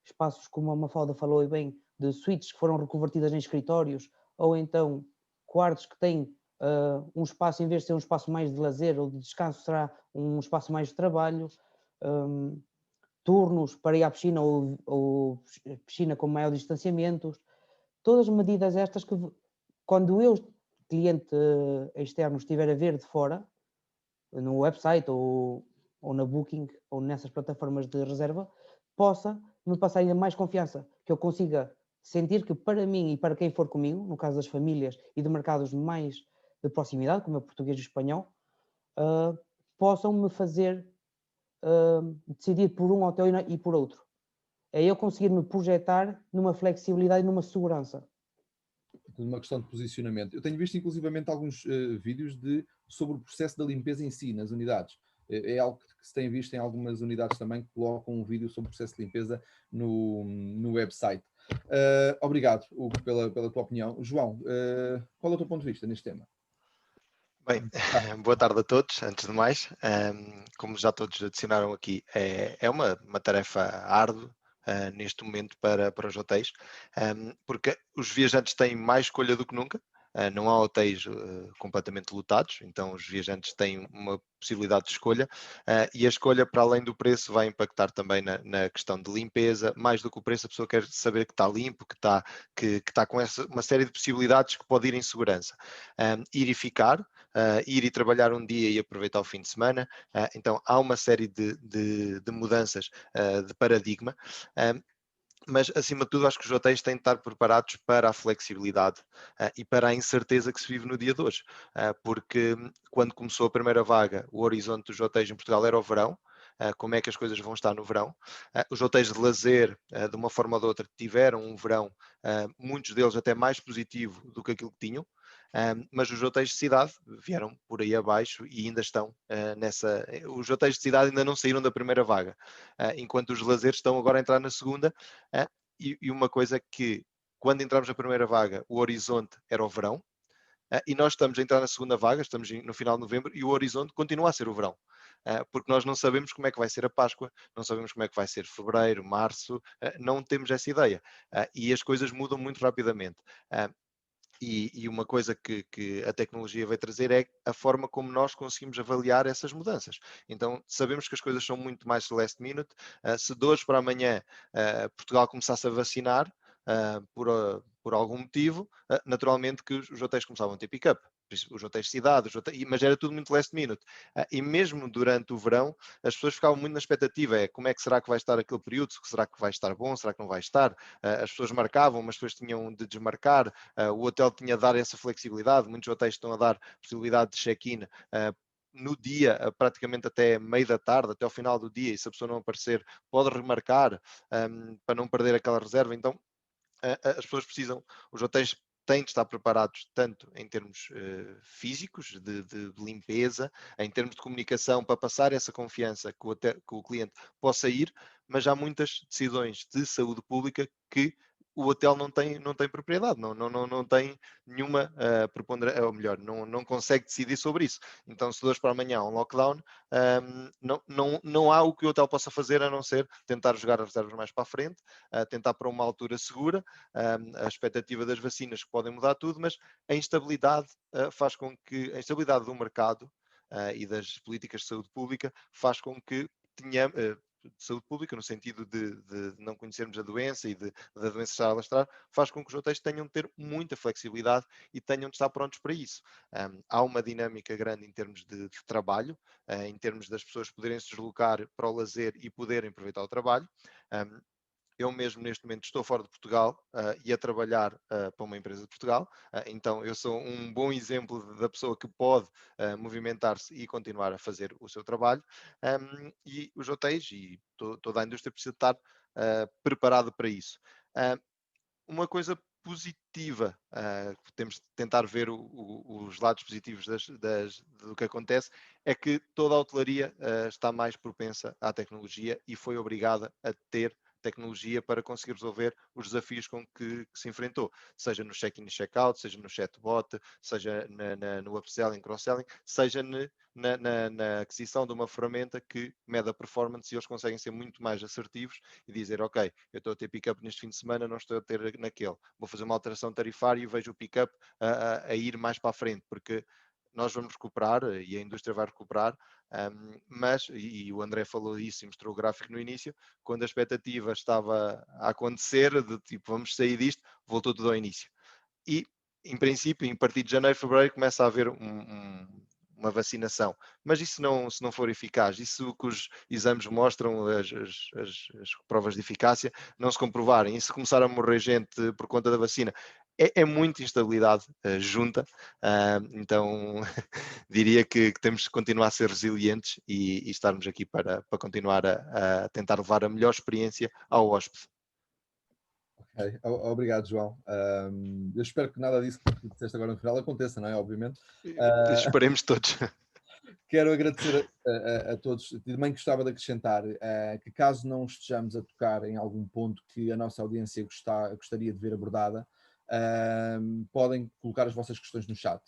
espaços, como a Mafalda falou e bem, de suítes que foram reconvertidas em escritórios, ou então quartos que têm um espaço, em vez de ser um espaço mais de lazer ou de descanso, será um espaço mais de trabalho, turnos para ir à piscina ou piscina com maior distanciamento. Todas as medidas estas que, quando eu, cliente externo, estiver a ver de fora, no website ou na Booking ou nessas plataformas de reserva, possa me passar ainda mais confiança, que eu consiga sentir que para mim e para quem for comigo, no caso das famílias e de mercados mais de proximidade, como é o português e o espanhol, possam me fazer decidir por um hotel e por outro. É eu conseguir me projetar numa flexibilidade e numa segurança. Uma questão de posicionamento. Eu tenho visto inclusivamente alguns vídeos sobre o processo da limpeza em si, nas unidades. É algo que se tem visto em algumas unidades também, que colocam um vídeo sobre o processo de limpeza no website. Obrigado, Hugo, pela tua opinião. João, qual é o teu ponto de vista neste tema? Bem, boa tarde a todos, antes de mais. Como já todos adicionaram aqui, é uma tarefa árdua neste momento para os hotéis, porque os viajantes têm mais escolha do que nunca. Não há hotéis completamente lotados, então os viajantes têm uma possibilidade de escolha e a escolha, para além do preço, vai impactar também na questão de limpeza. Mais do que o preço, a pessoa quer saber que está limpo, que está com uma série de possibilidades que pode ir em segurança. Ir e ficar, ir e trabalhar um dia e aproveitar o fim de semana. Então há uma série de mudanças de paradigma. Mas, acima de tudo, acho que os hotéis têm de estar preparados para a flexibilidade e para a incerteza que se vive no dia de hoje. Porque quando começou a primeira vaga, o horizonte dos hotéis em Portugal era o verão. Como é que as coisas vão estar no verão? Os hotéis de lazer, de uma forma ou de outra, tiveram um verão, muitos deles até mais positivo do que aquilo que tinham. Mas os hotéis de cidade vieram por aí abaixo e ainda estão nessa. Os hotéis de cidade ainda não saíram da primeira vaga, enquanto os lazeres estão agora a entrar na segunda. E uma coisa que, quando entramos na primeira vaga, o horizonte era o verão, e nós estamos a entrar na segunda vaga, estamos no final de novembro, e o horizonte continua a ser o verão. Porque nós não sabemos como é que vai ser a Páscoa, não sabemos como é que vai ser fevereiro, março, não temos essa ideia. E as coisas mudam muito rapidamente. E uma coisa que a tecnologia vai trazer é a forma como nós conseguimos avaliar essas mudanças. Então, sabemos que as coisas são muito mais last minute. Se de hoje para amanhã Portugal começasse a vacinar por algum motivo, naturalmente que os hotéis começavam a ter pick-up. Os hotéis de cidade, mas era tudo muito last minute. E mesmo durante o verão, as pessoas ficavam muito na expectativa, como é que será que vai estar aquele período, será que vai estar bom, será que não vai estar? As pessoas marcavam, mas depois tinham de desmarcar, o hotel tinha de dar essa flexibilidade, muitos hotéis estão a dar possibilidade de check-in no dia, praticamente até meio da tarde, até ao final do dia, e se a pessoa não aparecer, pode remarcar para não perder aquela reserva. Então, as pessoas precisam, os hotéis têm de estar preparados tanto em termos físicos, de limpeza, em termos de comunicação, para passar essa confiança que o cliente possa ir, mas há muitas decisões de saúde pública que o hotel não tem propriedade, não tem nenhuma preponderância, ou melhor, não consegue decidir sobre isso. Então, se de hoje para amanhã há um lockdown, não há o que o hotel possa fazer a não ser tentar jogar as reservas mais para a frente, tentar para uma altura segura, a expectativa das vacinas que podem mudar tudo, mas a instabilidade faz com que a instabilidade do mercado e das políticas de saúde pública faz com que tenhamos de saúde pública, no sentido de não conhecermos a doença e da doença estar a alastrar, faz com que os hotéis tenham de ter muita flexibilidade e tenham de estar prontos para isso. Há uma dinâmica grande em termos de trabalho, em termos das pessoas poderem se deslocar para o lazer e poderem aproveitar o trabalho. Eu mesmo, neste momento, estou fora de Portugal e a trabalhar para uma empresa de Portugal. Então, eu sou um bom exemplo da pessoa que pode movimentar-se e continuar a fazer o seu trabalho. E os hotéis e toda a indústria precisa estar preparado para isso. Uma coisa positiva, temos de tentar ver os lados positivos do que acontece, é que toda a hotelaria está mais propensa à tecnologia e foi obrigada a ter tecnologia para conseguir resolver os desafios com que se enfrentou, seja no check-in e check-out, seja no chatbot, seja no upselling, cross-selling, seja na aquisição de uma ferramenta que mede a performance, e eles conseguem ser muito mais assertivos e dizer, ok, eu estou a ter pick-up neste fim de semana, não estou a ter naquele. Vou fazer uma alteração tarifária e vejo o pick-up a ir mais para a frente, porque nós vamos recuperar e a indústria vai recuperar, mas, e o André falou isso e mostrou o gráfico no início, quando a expectativa estava a acontecer, de tipo, vamos sair disto, voltou tudo ao início. E, em princípio, a partir de janeiro, fevereiro, começa a haver uma vacinação. Mas isso se não for eficaz, isso que os exames mostram, as provas de eficácia, não se comprovarem, e se começar a morrer gente por conta da vacina, é muita instabilidade junta, então diria que temos que continuar a ser resilientes e estarmos aqui para continuar a tentar levar a melhor experiência ao hóspede. Ok, obrigado, João. Eu espero que nada disso que disseste agora no final aconteça, não é? Obviamente. Esperemos todos. Quero agradecer a todos. Também gostava de acrescentar que, caso não estejamos a tocar em algum ponto que a nossa audiência gostaria de ver abordada, podem colocar as vossas questões no chat,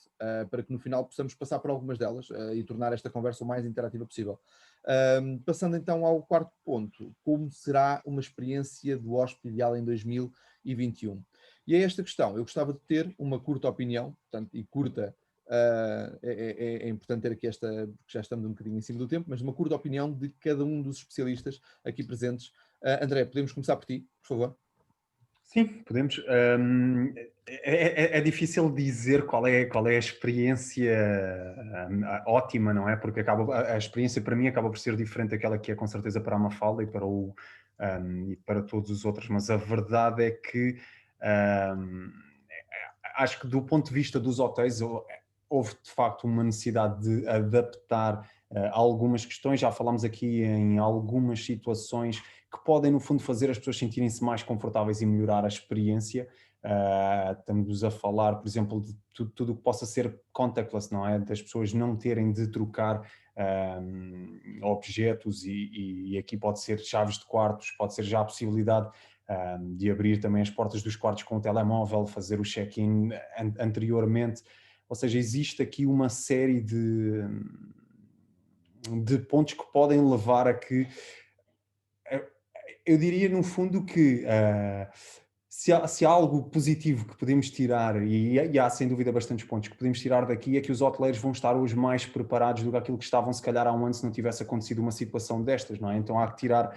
para que no final possamos passar por algumas delas e tornar esta conversa o mais interativa possível. Passando então ao quarto ponto: como será uma experiência do hóspede ideal em 2021? E é esta questão. Eu gostava de ter uma curta opinião, portanto, e curta. É importante ter aqui esta, porque já estamos um bocadinho em cima do tempo, mas uma curta opinião de cada um dos especialistas aqui presentes. André, podemos começar por ti, por favor? Sim, podemos. É difícil dizer qual é a experiência ótima, não é? Porque a experiência para mim acaba por ser diferente daquela que é com certeza para a Mafalda e para todos os outros, mas a verdade é que acho que do ponto de vista dos hotéis houve de facto uma necessidade de adaptar algumas questões. Já falámos aqui em algumas situações que podem, no fundo, fazer as pessoas sentirem-se mais confortáveis e melhorar a experiência. Estamos a falar, por exemplo, de tudo o que possa ser contactless, não é? Das pessoas não terem de trocar objetos e aqui pode ser chaves de quartos, pode ser já a possibilidade de abrir também as portas dos quartos com o telemóvel, fazer o check-in anteriormente. Ou seja, existe aqui uma série de pontos que podem levar a que... Eu diria, no fundo, que se há algo positivo que podemos tirar, e há sem dúvida bastantes pontos que podemos tirar daqui, é que os hoteleiros vão estar hoje mais preparados do que aquilo que estavam, se calhar, há um ano, se não tivesse acontecido uma situação destas, não é? Então há que tirar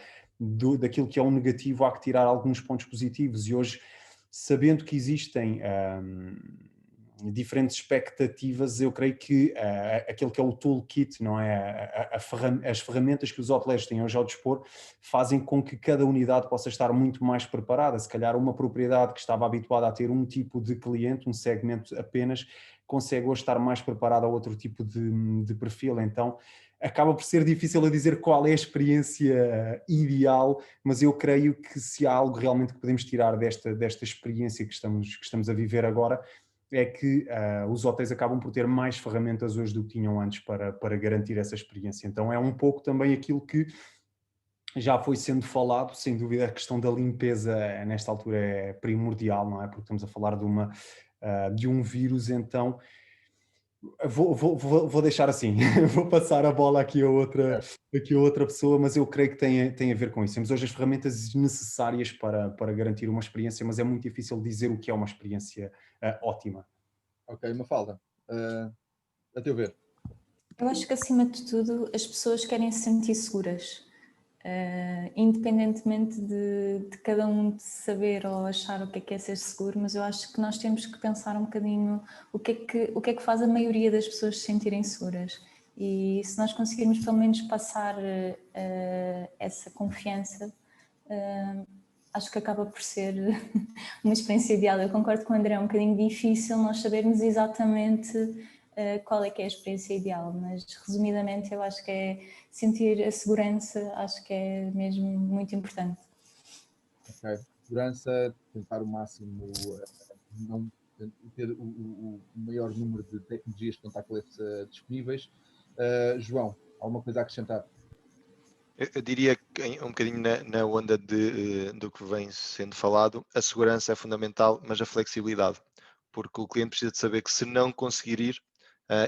daquilo que é um negativo, há que tirar alguns pontos positivos, e hoje, sabendo que existem diferentes expectativas, eu creio que aquele que é o toolkit, não é? As ferramentas que os hoteleiros têm hoje ao dispor fazem com que cada unidade possa estar muito mais preparada. Se calhar uma propriedade que estava habituada a ter um tipo de cliente, um segmento apenas, consegue hoje estar mais preparada a outro tipo de perfil. Então acaba por ser difícil a dizer qual é a experiência ideal, mas eu creio que se há algo realmente que podemos tirar desta experiência que estamos a viver agora, é que os hotéis acabam por ter mais ferramentas hoje do que tinham antes para garantir essa experiência. Então é um pouco também aquilo que já foi sendo falado, sem dúvida a questão da limpeza nesta altura é primordial, não é? Porque estamos a falar de um vírus, então vou deixar assim, vou passar a bola aqui a outra pessoa, mas eu creio que tem a ver com isso. Temos hoje as ferramentas necessárias para garantir uma experiência, mas é muito difícil dizer o que é uma experiência ótima. Ok, Mafalda, a teu ver. Eu acho que, acima de tudo, as pessoas querem se sentir seguras. Independentemente de cada um saber ou achar o que é ser seguro, mas eu acho que nós temos que pensar um bocadinho o que é que faz a maioria das pessoas se sentirem seguras, e se nós conseguirmos pelo menos passar essa confiança, acho que acaba por ser uma experiência ideal. Eu concordo com o André, é um bocadinho difícil nós sabermos exatamente qual é que é a experiência ideal, mas resumidamente eu acho que é sentir a segurança, acho que é mesmo muito importante. Ok, segurança, tentar o máximo não ter o maior número de tecnologias de contactless disponíveis. João, alguma coisa a acrescentar? Eu diria que um bocadinho na onda do que vem sendo falado, a segurança é fundamental, mas a flexibilidade, porque o cliente precisa de saber que se não conseguir ir,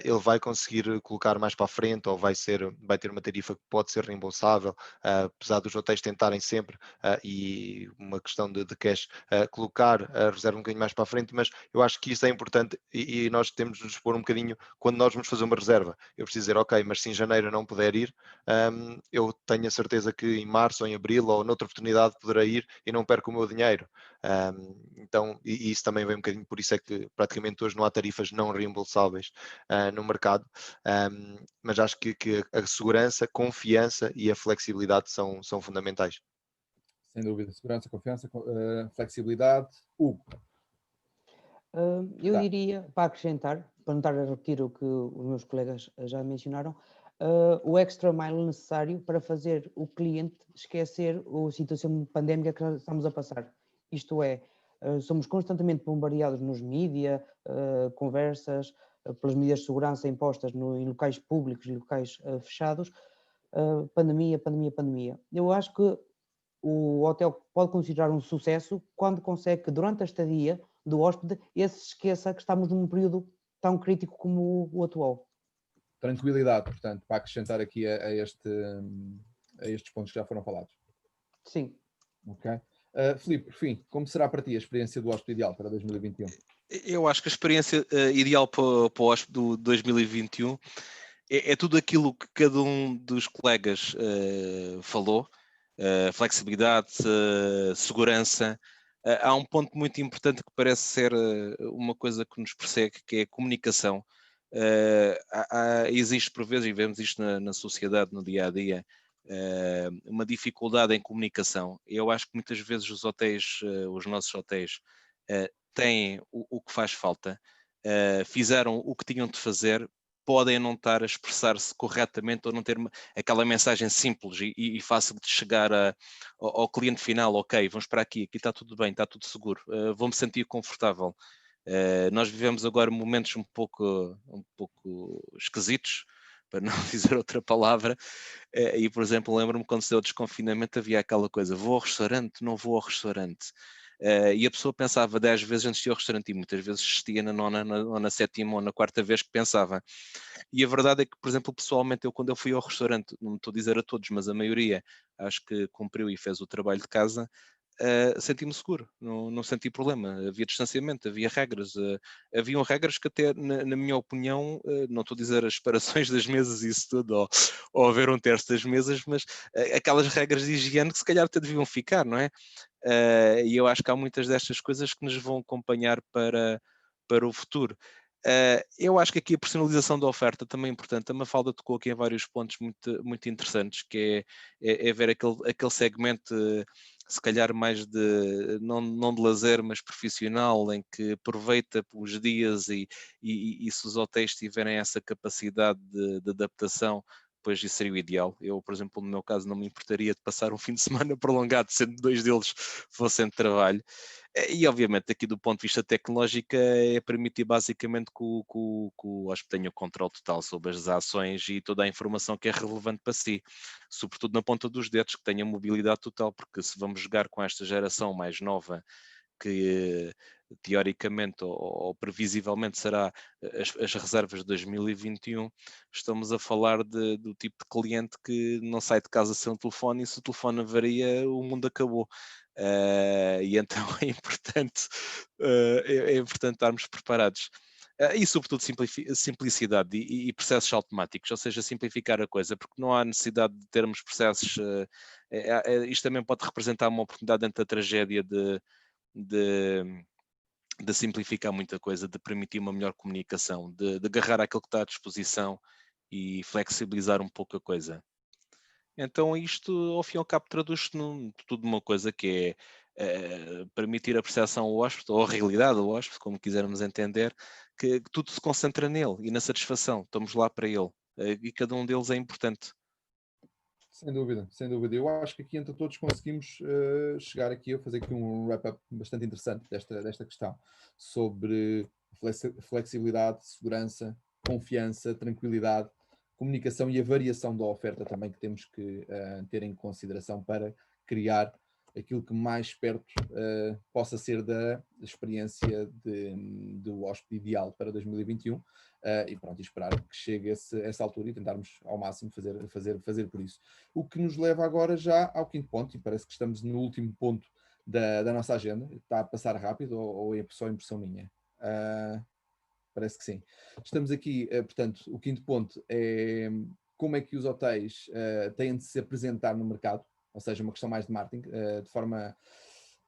ele vai conseguir colocar mais para a frente ou vai ter uma tarifa que pode ser reembolsável, apesar dos hotéis tentarem sempre, e uma questão de cash, colocar a reserva um bocadinho mais para a frente, mas eu acho que isso é importante e nós temos de nos pôr um bocadinho, quando nós vamos fazer uma reserva, eu preciso dizer, ok, mas se em janeiro eu não puder ir, eu tenho a certeza que em março ou em abril ou noutra oportunidade poderei ir e não perco o meu dinheiro. Então, e isso também vem um bocadinho, por isso é que praticamente hoje não há tarifas não reembolsáveis no mercado, mas acho que a segurança, confiança e a flexibilidade são fundamentais. Sem dúvida, segurança, confiança, flexibilidade. Hugo? Eu diria, para acrescentar, para não estar a repetir o que os meus colegas já mencionaram, o extra mile necessário para fazer o cliente esquecer a situação pandémica que estamos a passar. Isto é, somos constantemente bombardeados nos mídias, conversas, pelas medidas de segurança impostas em locais públicos e locais fechados, pandemia. Eu acho que o hotel pode considerar um sucesso quando consegue que durante a estadia do hóspede esse se esqueça que estamos num período tão crítico como o atual. Tranquilidade, portanto, para acrescentar aqui a estes pontos que já foram falados. Sim. Ok. Filipe, por fim, como será para ti a experiência do hóspede ideal para 2021? Eu acho que a experiência ideal para o hóspede do 2021 é tudo aquilo que cada um dos colegas falou, flexibilidade, segurança. Há um ponto muito importante que parece ser uma coisa que nos persegue, que é a comunicação. Existe por vezes, e vemos isto na sociedade, no dia a dia, uma dificuldade em comunicação. Eu acho que muitas vezes os hotéis, os nossos hotéis, têm o que faz falta, fizeram o que tinham de fazer, podem não estar a expressar-se corretamente ou não ter aquela mensagem simples e fácil de chegar ao cliente final. Ok, vamos para aqui está tudo bem, está tudo seguro, vou-me sentir confortável. Nós vivemos agora momentos um pouco esquisitos, para não dizer outra palavra, e por exemplo lembro-me quando se deu o desconfinamento havia aquela coisa, vou ao restaurante, não vou ao restaurante. E a pessoa pensava 10 vezes antes de ir ao restaurante e muitas vezes existia na nona, ou na sétima ou na quarta vez que pensava. E a verdade é que, por exemplo, pessoalmente, quando eu fui ao restaurante, não estou a dizer a todos, mas a maioria, acho que cumpriu e fez o trabalho de casa, senti-me seguro, não senti problema, havia distanciamento, havia regras, haviam regras que até, na minha opinião, não estou a dizer as separações das mesas e isso tudo, ou haver um terço das mesas, mas aquelas regras de higiene que se calhar até deviam ficar, não é? E eu acho que há muitas destas coisas que nos vão acompanhar para o futuro. Eu acho que aqui a personalização da oferta também é importante. A Mafalda tocou aqui em vários pontos muito interessantes, que é ver aquele segmento, se calhar mais não de lazer, mas profissional, em que aproveita os dias e se os hotéis tiverem essa capacidade de adaptação, pois isso seria o ideal. Eu, por exemplo, no meu caso, não me importaria de passar um fim de semana prolongado, sendo 2 deles fossem de trabalho. E, obviamente, aqui do ponto de vista tecnológico, é permitir basicamente que o hóspede tenha o controle total sobre as ações e toda a informação que é relevante para si, sobretudo na ponta dos dedos, que tenha mobilidade total, porque se vamos jogar com esta geração mais nova, que teoricamente ou previsivelmente será as reservas de 2021, estamos a falar do tipo de cliente que não sai de casa sem um telefone e se o telefone avaria, o mundo acabou. E então é importante estarmos preparados. E sobretudo simplicidade e processos automáticos, ou seja, simplificar a coisa, porque não há necessidade de termos processos. Isto também pode representar uma oportunidade dentro da tragédia de simplificar muita coisa, de permitir uma melhor comunicação, de agarrar aquilo que está à disposição e flexibilizar um pouco a coisa. Então isto, ao fim e ao cabo, traduz-se tudo numa coisa que é permitir a percepção ao hóspede, ou a realidade ao hóspede, como quisermos entender, que tudo se concentra nele e na satisfação, estamos lá para ele, e cada um deles é importante. Sem dúvida, sem dúvida. Eu acho que aqui entre todos conseguimos chegar aqui a fazer aqui um wrap-up bastante interessante desta questão sobre flexibilidade, segurança, confiança, tranquilidade, comunicação e a variação da oferta também que temos que ter em consideração para criar aquilo que mais perto possa ser da experiência do hóspede ideal para 2021 e pronto, esperar que chegue essa altura e tentarmos ao máximo fazer por isso. O que nos leva agora já ao quinto ponto, e parece que estamos no último ponto da nossa agenda. Está a passar rápido ou é só impressão minha? Parece que sim. Estamos aqui, portanto, o quinto ponto é como é que os hotéis têm de se apresentar no mercado, ou seja, uma questão mais de marketing,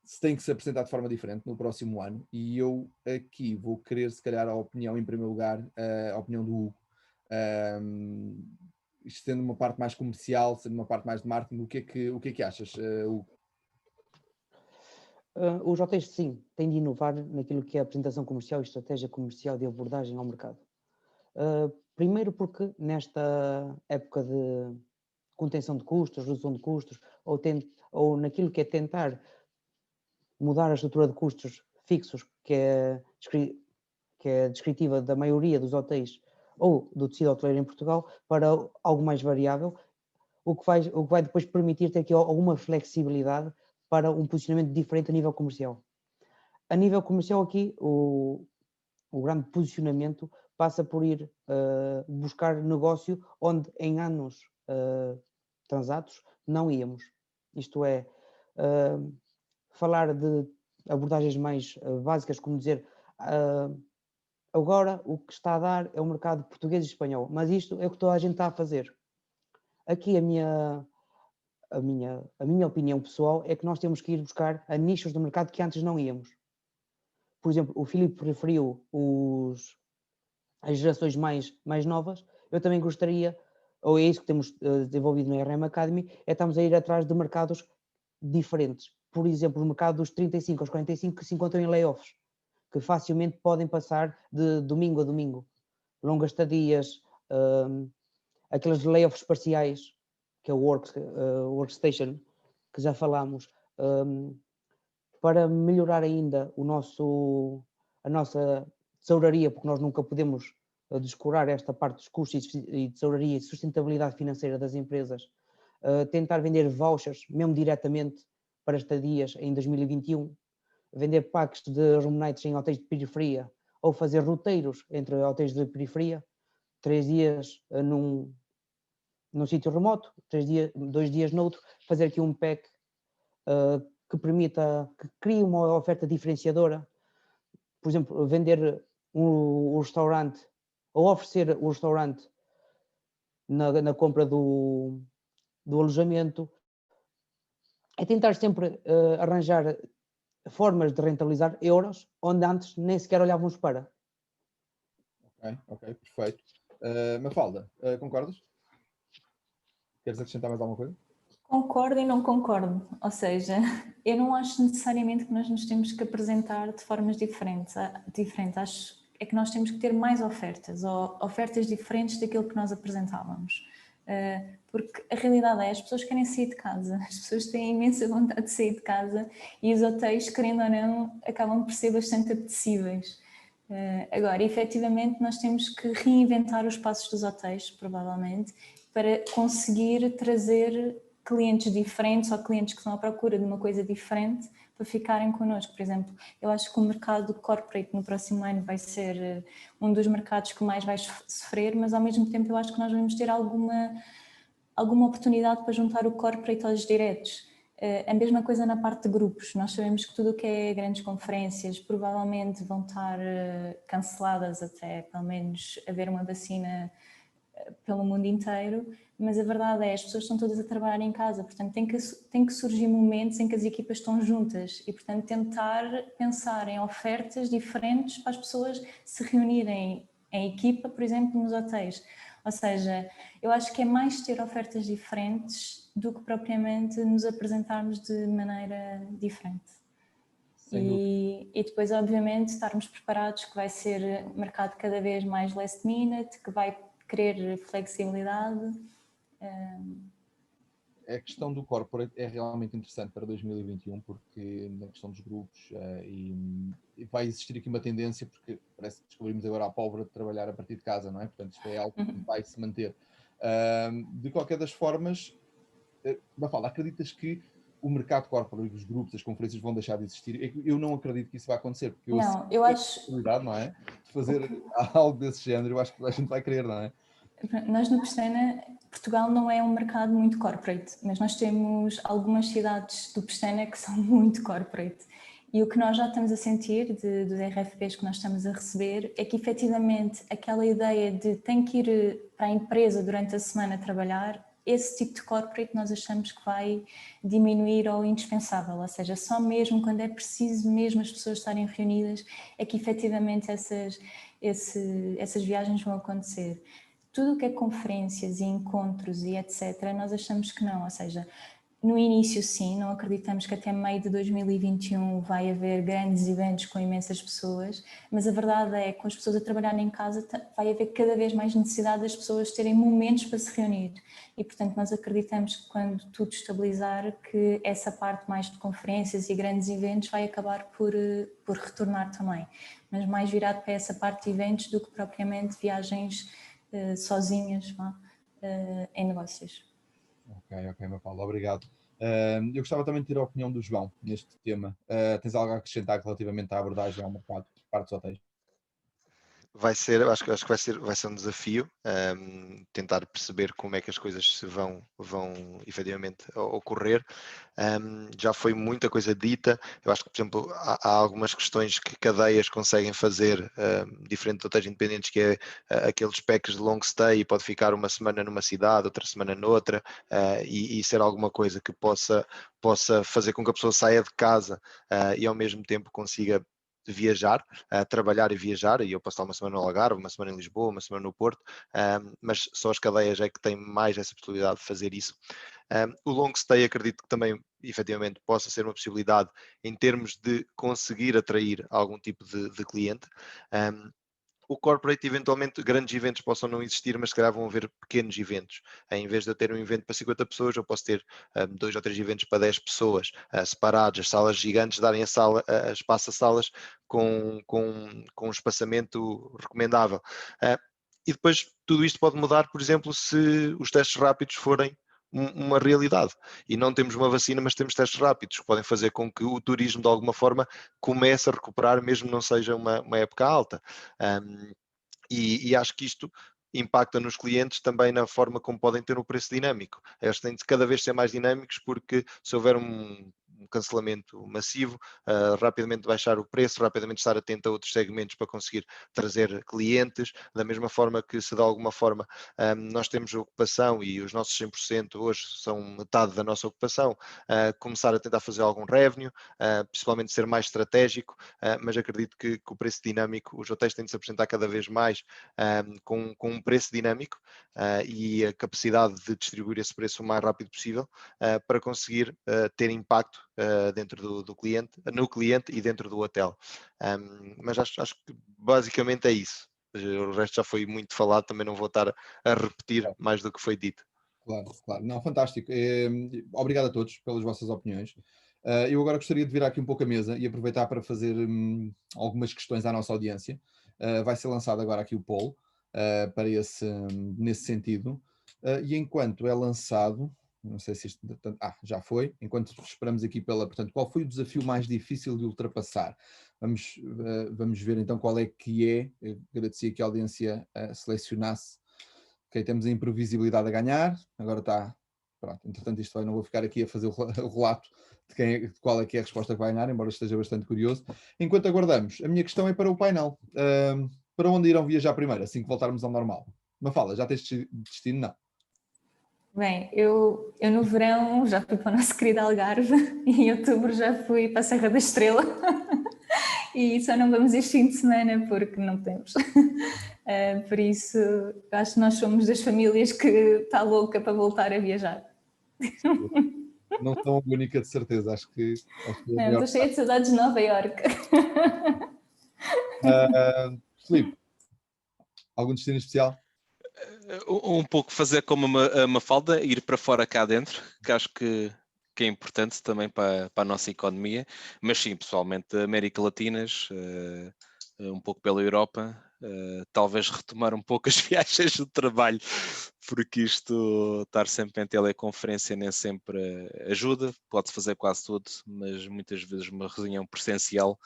se têm que se apresentar de forma diferente no próximo ano, e eu aqui vou querer, se calhar, a opinião, em primeiro lugar, a opinião do Hugo. Isto sendo uma parte mais comercial, sendo uma parte mais de marketing, o que é que achas, Hugo? Os hotéis, sim, têm de inovar naquilo que é a apresentação comercial e estratégia comercial de abordagem ao mercado. Primeiro porque nesta época de contenção de custos, redução de custos, ou naquilo que é tentar mudar a estrutura de custos fixos, que é descritiva da maioria dos hotéis ou do tecido hoteleiro em Portugal, para algo mais variável, o que vai depois permitir ter aqui alguma flexibilidade para um posicionamento diferente a nível comercial. A nível comercial aqui, o grande posicionamento passa por ir buscar negócio onde em anos transatos não íamos. Isto é, falar de abordagens mais básicas, como dizer agora o que está a dar é o mercado português e espanhol, mas isto é o que toda a gente está a fazer. Aqui a minha opinião pessoal é que nós temos que ir buscar a nichos do mercado que antes não íamos. Por exemplo, o Filipe referiu as gerações mais novas. Eu também gostaria, ou é isso que temos desenvolvido na RM Academy, é estamos a ir atrás de mercados diferentes. Por exemplo, o mercado dos 35 aos 45 que se encontram em layoffs, que facilmente podem passar de domingo a domingo. Longas estadias, aqueles layoffs parciais, que é o workstation, que já falámos, para melhorar ainda a nossa tesouraria, porque nós nunca podemos descurar esta parte dos custos e tesouraria e sustentabilidade financeira das empresas, tentar vender vouchers, mesmo diretamente para estadias em 2021, vender packs de room nights em hotéis de periferia, ou fazer roteiros entre hotéis de periferia, 3 dias num sítio remoto, 2 dias noutro, fazer aqui um pack que permita, que crie uma oferta diferenciadora. Por exemplo, vender um restaurante, ou oferecer o restaurante na compra do alojamento. É tentar sempre arranjar formas de rentabilizar euros onde antes nem sequer olhávamos para. Ok, perfeito. Mafalda, concordas? Queres acrescentar mais alguma coisa? Concordo e não concordo, ou seja, eu não acho necessariamente que nós nos temos que apresentar de formas diferentes. Acho é que nós temos que ter mais ofertas, ou ofertas diferentes daquilo que nós apresentávamos. Porque a realidade é, as pessoas querem sair de casa, as pessoas têm imensa vontade de sair de casa e os hotéis, querendo ou não, acabam por ser bastante apetecíveis. Agora, efetivamente, nós temos que reinventar os espaços dos hotéis, provavelmente, para conseguir trazer clientes diferentes ou clientes que estão à procura de uma coisa diferente para ficarem connosco. Por exemplo, eu acho que o mercado corporate no próximo ano vai ser um dos mercados que mais vai sofrer, mas ao mesmo tempo eu acho que nós vamos ter alguma oportunidade para juntar o corporate aos diretos. A mesma coisa na parte de grupos. Nós sabemos que tudo o que é grandes conferências provavelmente vão estar canceladas até pelo menos haver uma vacina pelo mundo inteiro, mas a verdade é, as pessoas estão todas a trabalhar em casa, portanto tem que surgir momentos em que as equipas estão juntas e, portanto, tentar pensar em ofertas diferentes para as pessoas se reunirem em equipa, por exemplo, nos hotéis. Ou seja, eu acho que é mais ter ofertas diferentes do que propriamente nos apresentarmos de maneira diferente. E depois, obviamente, estarmos preparados que vai ser mercado cada vez mais last minute, que vai querer flexibilidade. a questão do corporate é realmente interessante para 2021, porque na questão dos grupos e vai existir aqui uma tendência, porque parece que descobrimos agora a pólvora de trabalhar a partir de casa, não é? Portanto, isto é algo que vai se manter. De qualquer das formas, Mafalda, acreditas que o mercado corporate, os grupos, as conferências vão deixar de existir? Eu não acredito que isso vai acontecer, porque eu acho... possibilidade, não é? De fazer algo desse género, eu acho que a gente vai querer, não é? Nós no Pestana, Portugal não é um mercado muito corporate, mas nós temos algumas cidades do Pestana que são muito corporate. E o que nós já estamos a sentir dos RFPs que nós estamos a receber é que efetivamente aquela ideia de tem que ir para a empresa durante a semana trabalhar, esse tipo de corporate nós achamos que vai diminuir ao indispensável, ou seja, só mesmo quando é preciso mesmo as pessoas estarem reunidas é que efetivamente essas viagens vão acontecer. Tudo o que é conferências e encontros e etc, nós achamos que não, ou seja, no início sim, não acreditamos que até meio de 2021 vai haver grandes eventos com imensas pessoas, mas a verdade é que com as pessoas a trabalharem em casa vai haver cada vez mais necessidade das pessoas terem momentos para se reunir e portanto nós acreditamos que quando tudo estabilizar que essa parte mais de conferências e grandes eventos vai acabar por retornar também, mas mais virado para essa parte de eventos do que propriamente viagens sozinhas em negócios. Ok, Mafalda, obrigado. Eu gostava também de ter a opinião do João neste tema. Tens algo a acrescentar relativamente à abordagem ao mercado por parte dos hotéis? Acho que vai ser um desafio tentar perceber como é que as coisas se vão efetivamente ocorrer. Já foi muita coisa dita. Eu acho que, por exemplo, há algumas questões que cadeias conseguem fazer diferente de hotéis independentes, que é aqueles packs de long stay, e pode ficar uma semana numa cidade, outra semana noutra, e ser alguma coisa que possa fazer com que a pessoa saia de casa e ao mesmo tempo consiga viajar, trabalhar e viajar, e eu posso estar uma semana no Algarve, uma semana em Lisboa, uma semana no Porto, mas só as cadeias é que têm mais essa possibilidade de fazer isso. O long stay acredito que também efetivamente possa ser uma possibilidade em termos de conseguir atrair algum tipo de cliente. O corporate, eventualmente, grandes eventos possam não existir, mas se calhar vão haver pequenos eventos. Em vez de eu ter um evento para 50 pessoas, eu posso ter 2 ou 3 eventos para 10 pessoas, separados, as salas gigantes darem espaço a salas com um espaçamento recomendável. E depois tudo isto pode mudar, por exemplo, se os testes rápidos forem uma realidade e não temos uma vacina, mas temos testes rápidos que podem fazer com que o turismo de alguma forma comece a recuperar, mesmo não seja uma época alta. E acho que isto impacta nos clientes também na forma como podem ter um preço dinâmico. Eles têm de cada vez ser mais dinâmicos, porque se houver um cancelamento massivo, rapidamente baixar o preço, rapidamente estar atento a outros segmentos para conseguir trazer clientes, da mesma forma que se de alguma forma nós temos ocupação e os nossos 100% hoje são metade da nossa ocupação, começar a tentar fazer algum revenue, principalmente ser mais estratégico, mas acredito que o preço dinâmico, os hotéis têm de se apresentar cada vez mais com um preço dinâmico e a capacidade de distribuir esse preço o mais rápido possível para conseguir ter impacto dentro do cliente, no cliente e dentro do hotel. Mas acho que basicamente é isso. O resto já foi muito falado, também não vou estar a repetir mais do que foi dito. Claro. Não, fantástico. Obrigado a todos pelas vossas opiniões. Eu agora gostaria de virar aqui um pouco a mesa e aproveitar para fazer algumas questões à nossa audiência. Vai ser lançado agora aqui o poll para nesse sentido. E enquanto é lançado, não sei se isto... já foi. Enquanto esperamos aqui portanto, qual foi o desafio mais difícil de ultrapassar? Vamos ver então qual é que é. Eu agradeci que a audiência selecionasse. Ok, temos a imprevisibilidade a ganhar. Agora está... Pronto, entretanto isto não vou ficar aqui a fazer o relato de qual é que é a resposta que vai ganhar, embora esteja bastante curioso. Enquanto aguardamos, a minha questão é para o painel. Para onde irão viajar primeiro, assim que voltarmos ao normal? Mafalda, já tens destino? Não. Bem, eu no verão já fui para o nosso querido Algarve e em outubro já fui para a Serra da Estrela e só não vamos este fim de semana porque não podemos. Por isso, acho que nós somos das famílias que está louca para voltar a viajar. Não sou a única, de certeza. Acho que Estou cheia de saudades de Nova Iorque. Filipe, algum destino especial? Um pouco fazer como a Mafalda, ir para fora cá dentro, que acho que é importante também para a nossa economia, mas sim, pessoalmente, América Latinas, um pouco pela Europa, talvez retomar um pouco as viagens do trabalho, porque isto, estar sempre em teleconferência nem sempre ajuda, pode fazer quase tudo, mas muitas vezes uma reunião presencial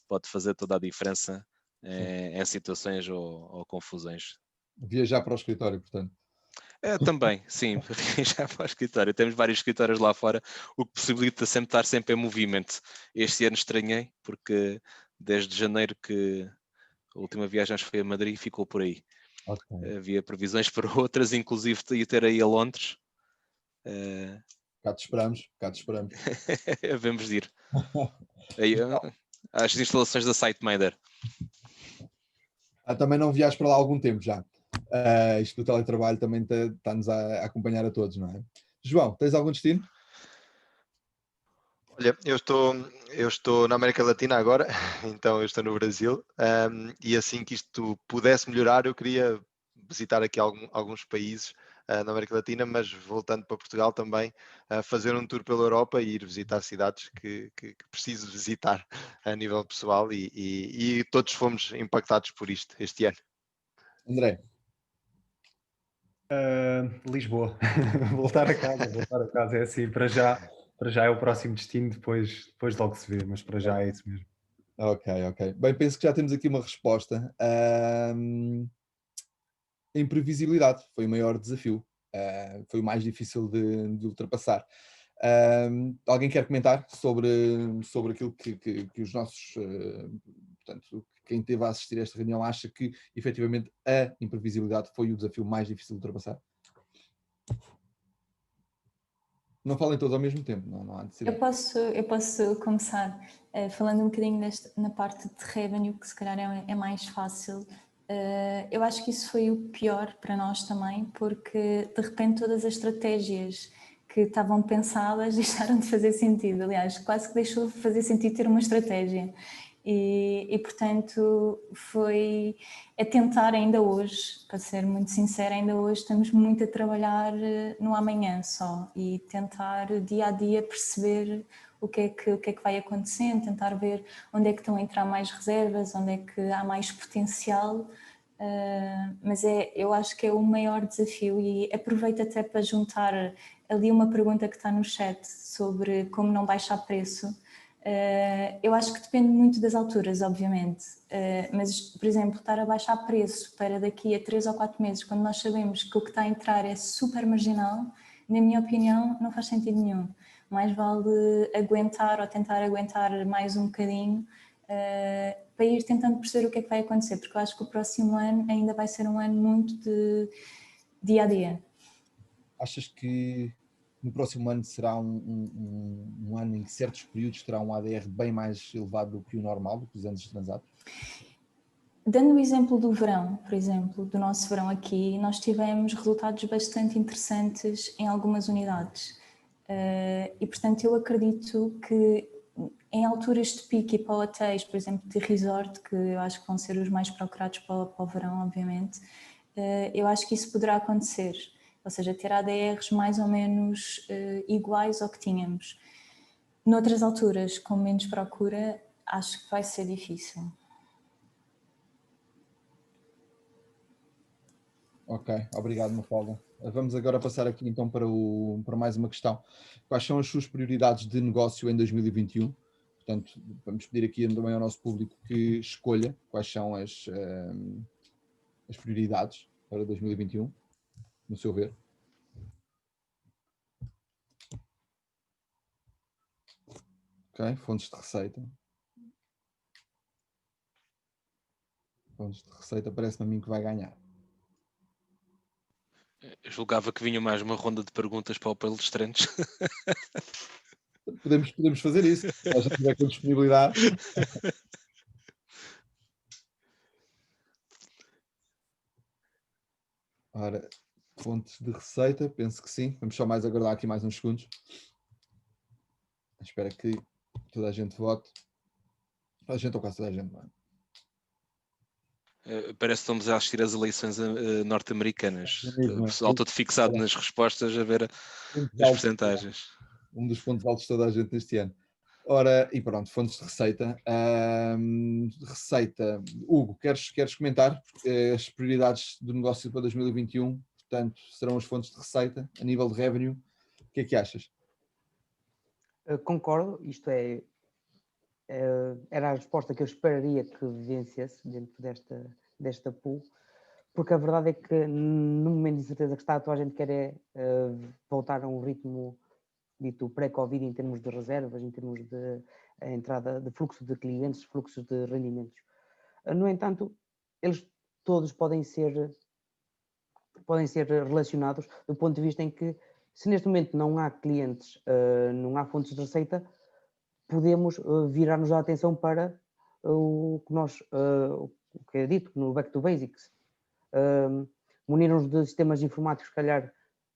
pode fazer toda a diferença em situações ou confusões. Viajar para o escritório, portanto. Também, sim, já para o escritório. Temos vários escritórios lá fora, o que possibilita sempre estar sempre em movimento. Este ano estranhei, porque desde janeiro que a última viagem acho que foi a Madrid e ficou por aí. Okay. Havia previsões para outras, inclusive ia ter aí a Londres. Cá te esperamos, cá te esperamos. Vamos de ir. Aí, às instalações da SiteMinder. Também não viajas para lá há algum tempo já. Isto do teletrabalho também está-nos a acompanhar a todos, não é? João, tens algum destino? Olha, eu estou na América Latina agora, então eu estou no Brasil, e assim que isto pudesse melhorar, eu queria visitar aqui alguns países na América Latina, mas voltando para Portugal também, fazer um tour pela Europa e ir visitar cidades que preciso visitar a nível pessoal e todos fomos impactados por isto este ano. André? Lisboa. Voltar a casa é assim, para já é o próximo destino, depois logo se vê, mas para já é isso mesmo. Ok. Bem, penso que já temos aqui uma resposta. Imprevisibilidade foi o maior desafio, foi o mais difícil de ultrapassar. Alguém quer comentar sobre aquilo que os nossos, portanto, quem esteve a assistir a esta reunião acha que efetivamente a imprevisibilidade foi o desafio mais difícil de ultrapassar? Não falem todos ao mesmo tempo, não há necessidade. Eu posso começar falando um bocadinho na parte de revenue, que se calhar é mais fácil. Eu acho que isso foi o pior para nós também, porque de repente todas as estratégias que estavam pensadas deixaram de fazer sentido. Aliás, quase que deixou de fazer sentido ter uma estratégia. E portanto é tentar ainda hoje, para ser muito sincera, ainda hoje estamos muito a trabalhar no amanhã só e tentar dia a dia perceber o que é que vai acontecendo, tentar ver onde é que estão a entrar mais reservas, onde é que há mais potencial, mas eu acho que é o maior desafio e aproveito até para juntar ali uma pergunta que está no chat sobre como não baixar preço. Eu acho que depende muito das alturas, obviamente, mas, por exemplo, estar a baixar preço para daqui a 3 ou 4 meses, quando nós sabemos que o que está a entrar é super marginal, na minha opinião, não faz sentido nenhum. Mais vale aguentar ou tentar aguentar mais um bocadinho para ir tentando perceber o que é que vai acontecer, porque eu acho que o próximo ano ainda vai ser um ano muito de dia a dia. Achas que no próximo ano será um ano em que certos períodos terá um ADR bem mais elevado do que o normal, do que os anos transatos? Dando o exemplo do verão, por exemplo, do nosso verão aqui, nós tivemos resultados bastante interessantes em algumas unidades. E, portanto, eu acredito que em alturas de pico e para hotéis, por exemplo, de resort, que eu acho que vão ser os mais procurados para o verão, obviamente, eu acho que isso poderá acontecer. Ou seja, ter ADRs mais ou menos iguais ao que tínhamos. Noutras alturas, com menos procura, acho que vai ser difícil. Ok, obrigado, Mafalda. Vamos agora passar aqui então para mais uma questão. Quais são as suas prioridades de negócio em 2021? Portanto, vamos pedir aqui também ao nosso público que escolha quais são as prioridades para 2021, no seu ver. Ok, fontes de receita. Fontes de receita parece-me a mim que vai ganhar. Eu julgava que vinha mais uma ronda de perguntas para o palestrantes. Podemos fazer isso, se já tiver com disponibilidade. Ora, fontes de receita, penso que sim. Vamos só mais aguardar aqui mais uns segundos. Espero que toda a gente vote. Toda a gente ou quase toda a gente, não é? Parece que estamos a assistir às eleições norte-americanas. O Mas pessoal todo fixado nas respostas a ver pontos as altos, percentagens. um dos pontos altos de toda a gente neste ano. Ora, e pronto, fontes de receita. Receita. Hugo, queres comentar as prioridades do negócio para 2021? Portanto, serão as fontes de receita a nível de revenue. O que é que achas? Concordo, isto era a resposta que eu esperaria que vencesse dentro desta pool, porque a verdade é que no momento de incerteza que está, a tua gente quer voltar a um ritmo dito pré-Covid em termos de reservas, em termos de entrada de fluxo de clientes, fluxo de rendimentos. No entanto, eles todos podem ser relacionados do ponto de vista em que, se neste momento não há clientes, não há fontes de receita, podemos virar-nos a atenção para o que é dito no Back to Basics. Munir-nos de sistemas informáticos, se calhar,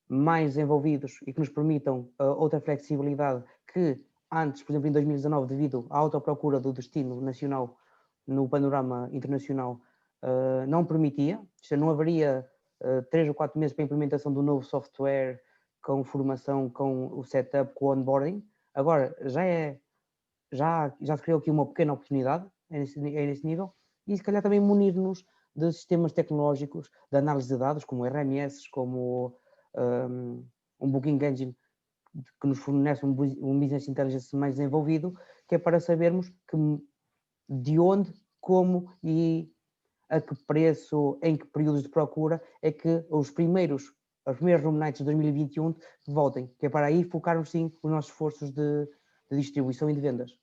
mais envolvidos e que nos permitam outra flexibilidade que antes, por exemplo, em 2019, devido à autoprocura do destino nacional no panorama internacional, não permitia. Não haveria 3 ou 4 meses para a implementação do novo software, com formação, com o setup, com o onboarding. Agora, já se criou aqui uma pequena oportunidade nesse nível, e se calhar também munir-nos de sistemas tecnológicos de análise de dados, como RMS, como um Booking Engine que nos fornece um Business Intelligence mais desenvolvido, que é para sabermos de onde, como e a que preço, em que períodos de procura é que os primeiros room nights de 2021 voltem, que é para aí focarmos sim os nossos esforços de distribuição e de vendas.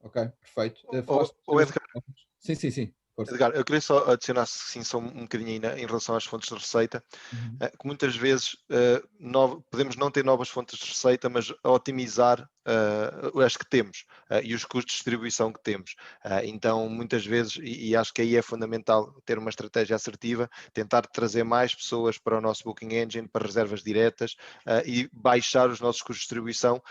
Ok, perfeito. Edgar, Sim. Força. Edgar, eu queria só adicionar sim, só um bocadinho em relação às fontes de receita, que muitas vezes podemos não ter novas fontes de receita, mas otimizar as que temos e os custos de distribuição que temos. Então, muitas vezes, e acho que aí é fundamental ter uma estratégia assertiva, tentar trazer mais pessoas para o nosso Booking Engine, para reservas diretas e baixar os nossos custos de distribuição,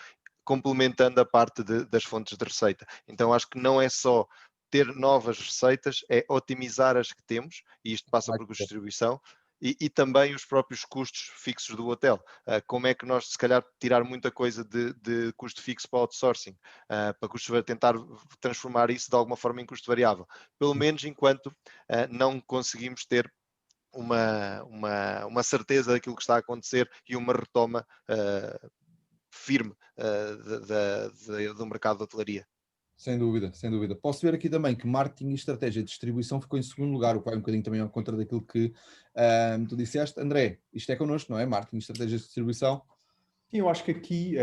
complementando a parte das fontes de receita. Então, acho que não é só ter novas receitas, é otimizar as que temos, e isto passa por custo de distribuição, e também os próprios custos fixos do hotel. Como é que nós, se calhar, tirar muita coisa de custo fixo para outsourcing, para tentar transformar isso de alguma forma em custo variável, pelo menos enquanto não conseguimos ter uma certeza daquilo que está a acontecer e uma retoma firme do mercado de hotelaria. Sem dúvida, sem dúvida. Posso ver aqui também que marketing e estratégia de distribuição ficou em segundo lugar, o que vai um bocadinho também ao contra daquilo que tu disseste. André, isto é connosco, não é? Marketing e estratégia de distribuição. Sim, eu acho que aqui,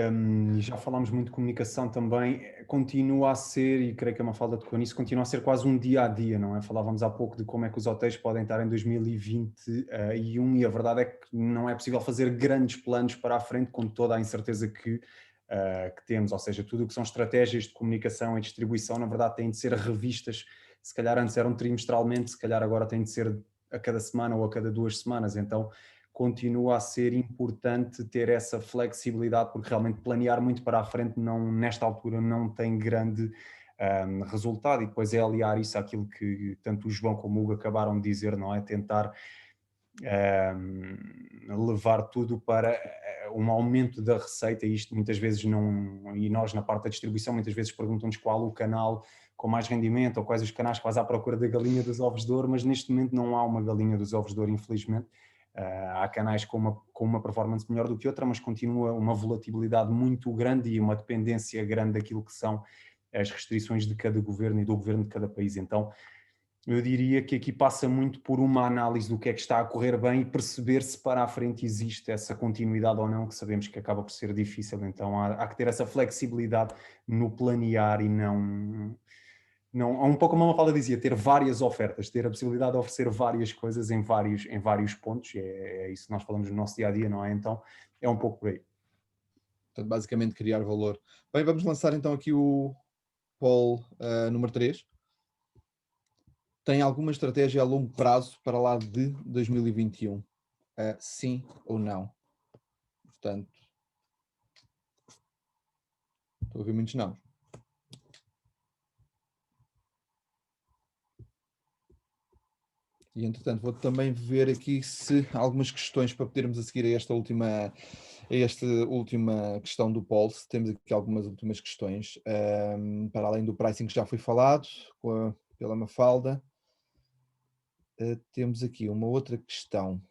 já falámos muito de comunicação também, continua a ser, e creio que a Mafalda tocou nisso, continua a ser quase um dia a dia, não é? Falávamos há pouco de como é que os hotéis podem estar em 2021 e a verdade é que não é possível fazer grandes planos para a frente com toda a incerteza que temos, ou seja, tudo o que são estratégias de comunicação e distribuição, na verdade, têm de ser revistas. Se calhar antes eram trimestralmente, se calhar agora têm de ser a cada semana ou a cada 2 semanas. Então, continua a ser importante ter essa flexibilidade, porque realmente planear muito para a frente nesta altura não tem grande resultado, e depois é aliar isso àquilo que tanto o João como o Hugo acabaram de dizer, não é? Tentar levar tudo para um aumento da receita, e isto muitas vezes não, e nós na parte da distribuição muitas vezes perguntam-nos qual o canal com mais rendimento ou quais os canais que faz à procura da galinha dos ovos de ouro, mas neste momento não há uma galinha dos ovos de ouro, infelizmente. Há canais com uma performance melhor do que outra, mas continua uma volatilidade muito grande e uma dependência grande daquilo que são as restrições de cada governo e do governo de cada país. Então, eu diria que aqui passa muito por uma análise do que é que está a correr bem e perceber se para a frente existe essa continuidade ou não, que sabemos que acaba por ser difícil. Então há que ter essa flexibilidade no planear e não um pouco como a Mafalda dizia, ter várias ofertas, ter a possibilidade de oferecer várias coisas em vários pontos. É isso que nós falamos no nosso dia-a-dia, não é? Então é um pouco por aí. Portanto, basicamente criar valor. Bem, vamos lançar então aqui o poll número 3. Tem alguma estratégia a longo prazo para lá de 2021? Sim ou não? Portanto, estou a ouvir muitos não. E entretanto vou também ver aqui se há algumas questões para podermos a seguir a esta última questão do Pulse. Temos aqui algumas últimas questões, para além do pricing que já foi falado pela Mafalda. Temos aqui uma outra questão,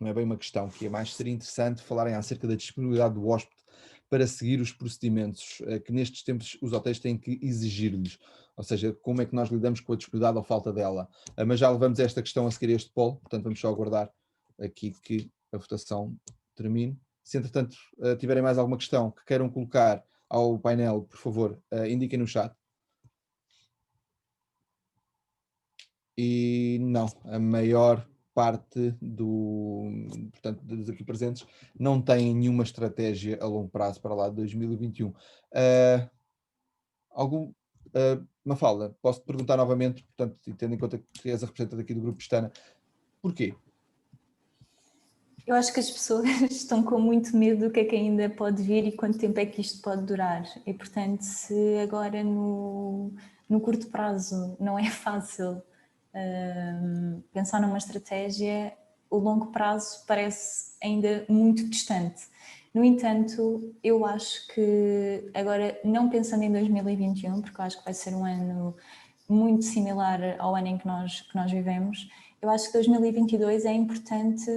não é bem uma questão, que é mais, seria interessante falarem acerca da disponibilidade do hóspede para seguir os procedimentos que nestes tempos os hotéis têm que exigir-lhes, ou seja, como é que nós lidamos com a disponibilidade ou falta dela. Mas já levamos esta questão a seguir a este poll, portanto vamos só aguardar aqui que a votação termine. Se entretanto tiverem mais alguma questão que queiram colocar ao painel, por favor, indiquem no chat. E não, a maior parte portanto, dos aqui presentes não têm nenhuma estratégia a longo prazo para lá de 2021. Mafalda, posso-te perguntar novamente, portanto, tendo em conta que és a representante aqui do Grupo Pestana, porquê? Eu acho que as pessoas estão com muito medo do que é que ainda pode vir e quanto tempo é que isto pode durar. E, portanto, se agora no curto prazo não é fácil pensar numa estratégia, o longo prazo parece ainda muito distante. No entanto, eu acho que agora, não pensando em 2021, porque eu acho que vai ser um ano muito similar ao ano em que nós vivemos, eu acho que 2022 é importante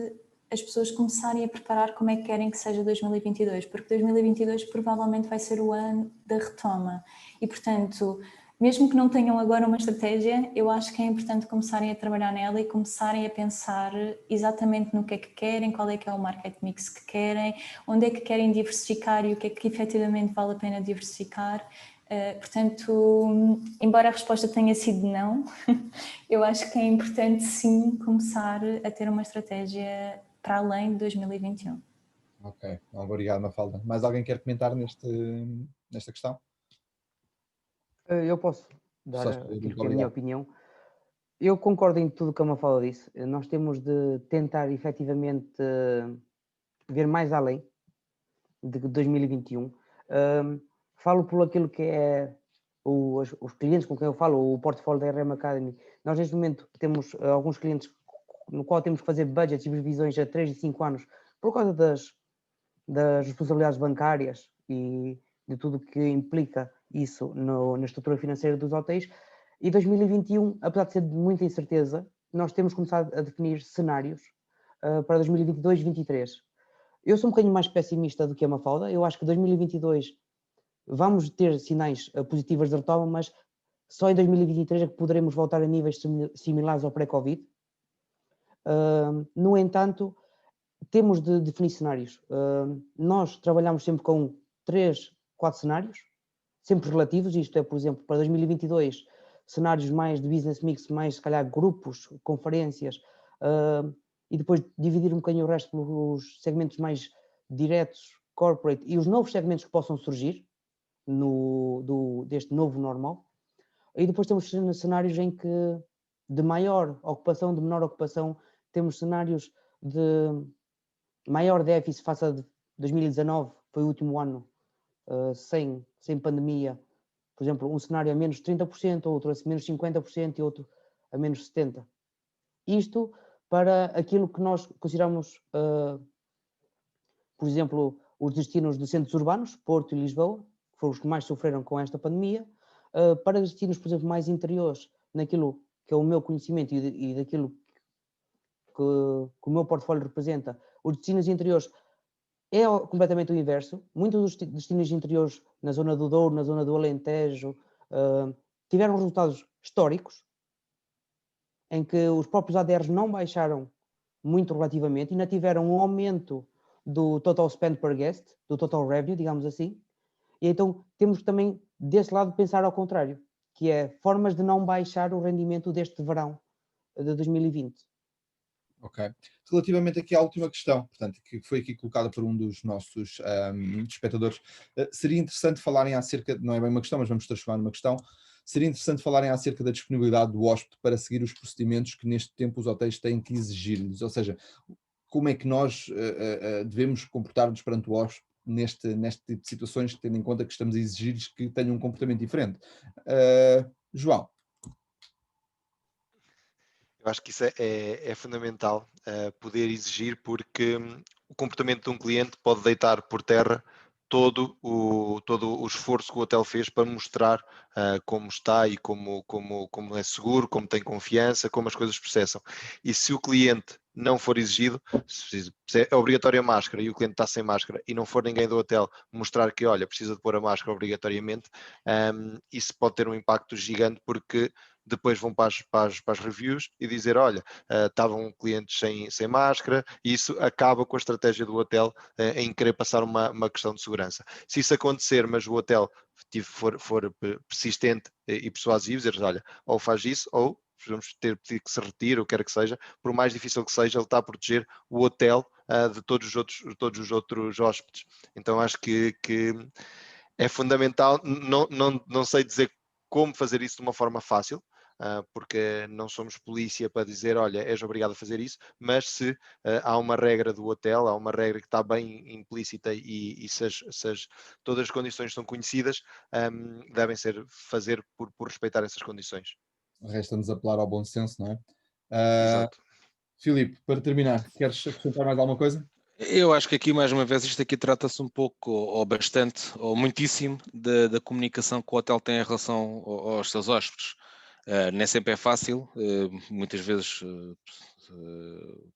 as pessoas começarem a preparar como é que querem que seja 2022, porque 2022 provavelmente vai ser o ano da retoma e, portanto, mesmo que não tenham agora uma estratégia, eu acho que é importante começarem a trabalhar nela e começarem a pensar exatamente no que é que querem, qual é que é o market mix que querem, onde é que querem diversificar e o que é que efetivamente vale a pena diversificar. Portanto, embora a resposta tenha sido não, eu acho que é importante sim começar a ter uma estratégia para além de 2021. Ok, obrigado, Mafalda. Mais alguém quer comentar nesta questão? Eu posso dar Só aquilo muito que é a minha obrigado. opinião. Eu concordo em tudo o que a Mafalda disse. Nós temos de tentar efetivamente ver mais além de 2021. Falo por aquilo que é os clientes com quem eu falo, o portfólio da RM Academy. Nós neste momento temos alguns clientes no qual temos que fazer budgets e previsões a 3 e 5 anos por causa das responsabilidades bancárias e de tudo que implica isso na estrutura financeira dos hotéis. E 2021, apesar de ser de muita incerteza, nós temos começado a definir cenários para 2022 e 2023. Eu sou um bocadinho mais pessimista do que a Mafalda. Eu acho que 2022 vamos ter sinais positivos de retoma, mas só em 2023 é que poderemos voltar a níveis similares ao pré-Covid. No entanto, temos de definir cenários. Nós trabalhamos sempre com 3, 4 cenários, sempre relativos. Isto é, por exemplo, para 2022, cenários mais de business mix, mais se calhar grupos, conferências, e depois dividir um bocadinho o resto pelos segmentos mais diretos, corporate, e os novos segmentos que possam surgir deste novo normal. E depois temos cenários em que de maior ocupação, de menor ocupação, temos cenários de maior déficit face a 2019, foi o último ano sem pandemia. Por exemplo, um cenário a menos 30%, outro a menos 50% e outro a menos 70%. Isto para aquilo que nós consideramos, por exemplo, os destinos de centros urbanos, Porto e Lisboa, que foram os que mais sofreram com esta pandemia, para destinos, por exemplo, mais interiores, naquilo que é o meu conhecimento e daquilo que o meu portfólio representa, os destinos interiores é completamente o inverso. Muitos dos destinos interiores na zona do Douro, na zona do Alentejo, tiveram resultados históricos, em que os próprios ADRs não baixaram muito relativamente, ainda tiveram um aumento do total spend per guest, do total revenue, digamos assim. E então temos também, desse lado, pensar ao contrário, que é formas de não baixar o rendimento deste verão de 2020. Ok. Relativamente aqui à última questão, portanto, que foi aqui colocada por um dos nossos espectadores, seria interessante falarem acerca, não é bem uma questão, mas vamos transformar numa questão, seria interessante falarem acerca da disponibilidade do hóspede para seguir os procedimentos que neste tempo os hotéis têm que exigir-lhes, ou seja, como é que nós devemos comportar-nos perante o hóspede neste tipo de situações, tendo em conta que estamos a exigir-lhes que tenham um comportamento diferente. João. Eu acho que isso é fundamental, poder exigir, porque o comportamento de um cliente pode deitar por terra todo o esforço que o hotel fez para mostrar como está e como é seguro, como tem confiança, como as coisas processam. E se o cliente não for exigido, se é obrigatória a máscara e o cliente está sem máscara e não for ninguém do hotel mostrar que, olha, precisa de pôr a máscara obrigatoriamente, isso pode ter um impacto gigante, porque depois vão para as reviews e dizer, olha, estavam clientes sem máscara, e isso acaba com a estratégia do hotel em querer passar uma questão de segurança. Se isso acontecer, mas o hotel for persistente e persuasivo, dizer, olha, ou faz isso, ou vamos pedir que se retire, ou quer que seja, por mais difícil que seja, ele está a proteger o hotel de todos os outros hóspedes. Então acho que é fundamental. Não sei dizer como fazer isso de uma forma fácil, porque não somos polícia para dizer, olha, és obrigado a fazer isso, mas se há uma regra do hotel, há uma regra que está bem implícita, e se todas as condições são conhecidas, devem fazer por respeitar essas condições. Resta-nos apelar ao bom senso, não é? Exato. Filipe, para terminar, queres acrescentar mais alguma coisa? Eu acho que aqui, mais uma vez, isto aqui trata-se um pouco, ou bastante, ou muitíssimo, da comunicação que o hotel tem em relação aos seus hóspedes. Nem sempre é fácil, muitas vezes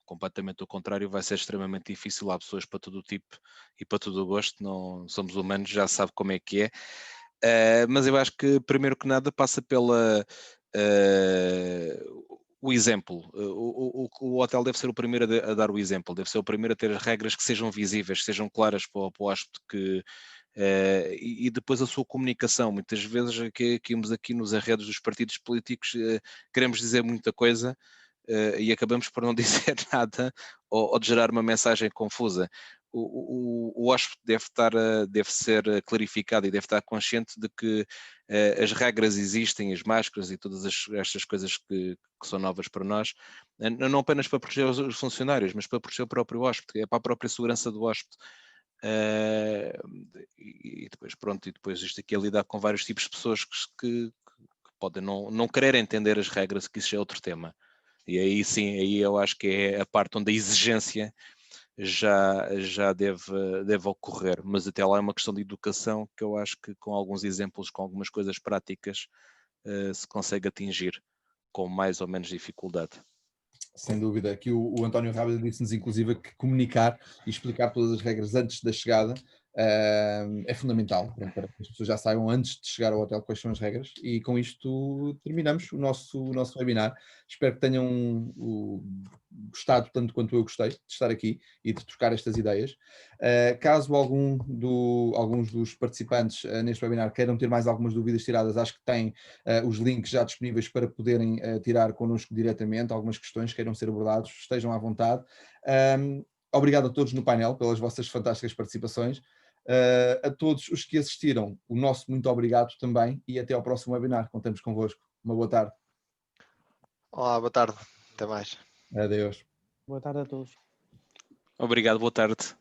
completamente o contrário, vai ser extremamente difícil. Há pessoas para todo o tipo e para todo o gosto, não somos humanos, já sabe como é que é. Mas eu acho que, primeiro que nada, passa pela o exemplo. O hotel deve ser o primeiro a dar o exemplo, deve ser o primeiro a ter as regras que sejam visíveis, que sejam claras para o hóspede, e depois a sua comunicação. Muitas vezes que íamos aqui nos arredos dos partidos políticos, queremos dizer muita coisa, e acabamos por não dizer nada, ou de gerar uma mensagem confusa. O hóspede deve ser clarificado e deve estar consciente de que as regras existem, as máscaras e todas estas coisas que são novas para nós, não apenas para proteger os funcionários, mas para proteger o próprio hóspede, é para a própria segurança do hóspede. E depois, pronto, e depois isto aqui é lidar com vários tipos de pessoas que podem não querer entender as regras, que isso é outro tema. E aí sim, aí eu acho que é a parte onde a exigência já deve ocorrer, mas até lá é uma questão de educação que eu acho que, com alguns exemplos, com algumas coisas práticas, se consegue atingir com mais ou menos dificuldade. Sem dúvida. Aqui o António Rábida disse-nos, inclusive, que comunicar e explicar todas as regras antes da chegada é fundamental, para que as pessoas já saibam antes de chegar ao hotel quais são as regras. E com isto terminamos o nosso webinar. Espero que tenham gostado tanto quanto eu gostei de estar aqui e de trocar estas ideias. Caso alguns dos participantes neste webinar queiram ter mais algumas dúvidas tiradas, acho que têm os links já disponíveis para poderem tirar connosco diretamente algumas questões que queiram ser abordados, estejam à vontade. Obrigado a todos no painel pelas vossas fantásticas participações. A todos os que assistiram, o nosso muito obrigado também, e até ao próximo webinar. Contamos convosco. Uma boa tarde. Olá, boa tarde. Até mais. Adeus. Boa tarde a todos. Obrigado, boa tarde.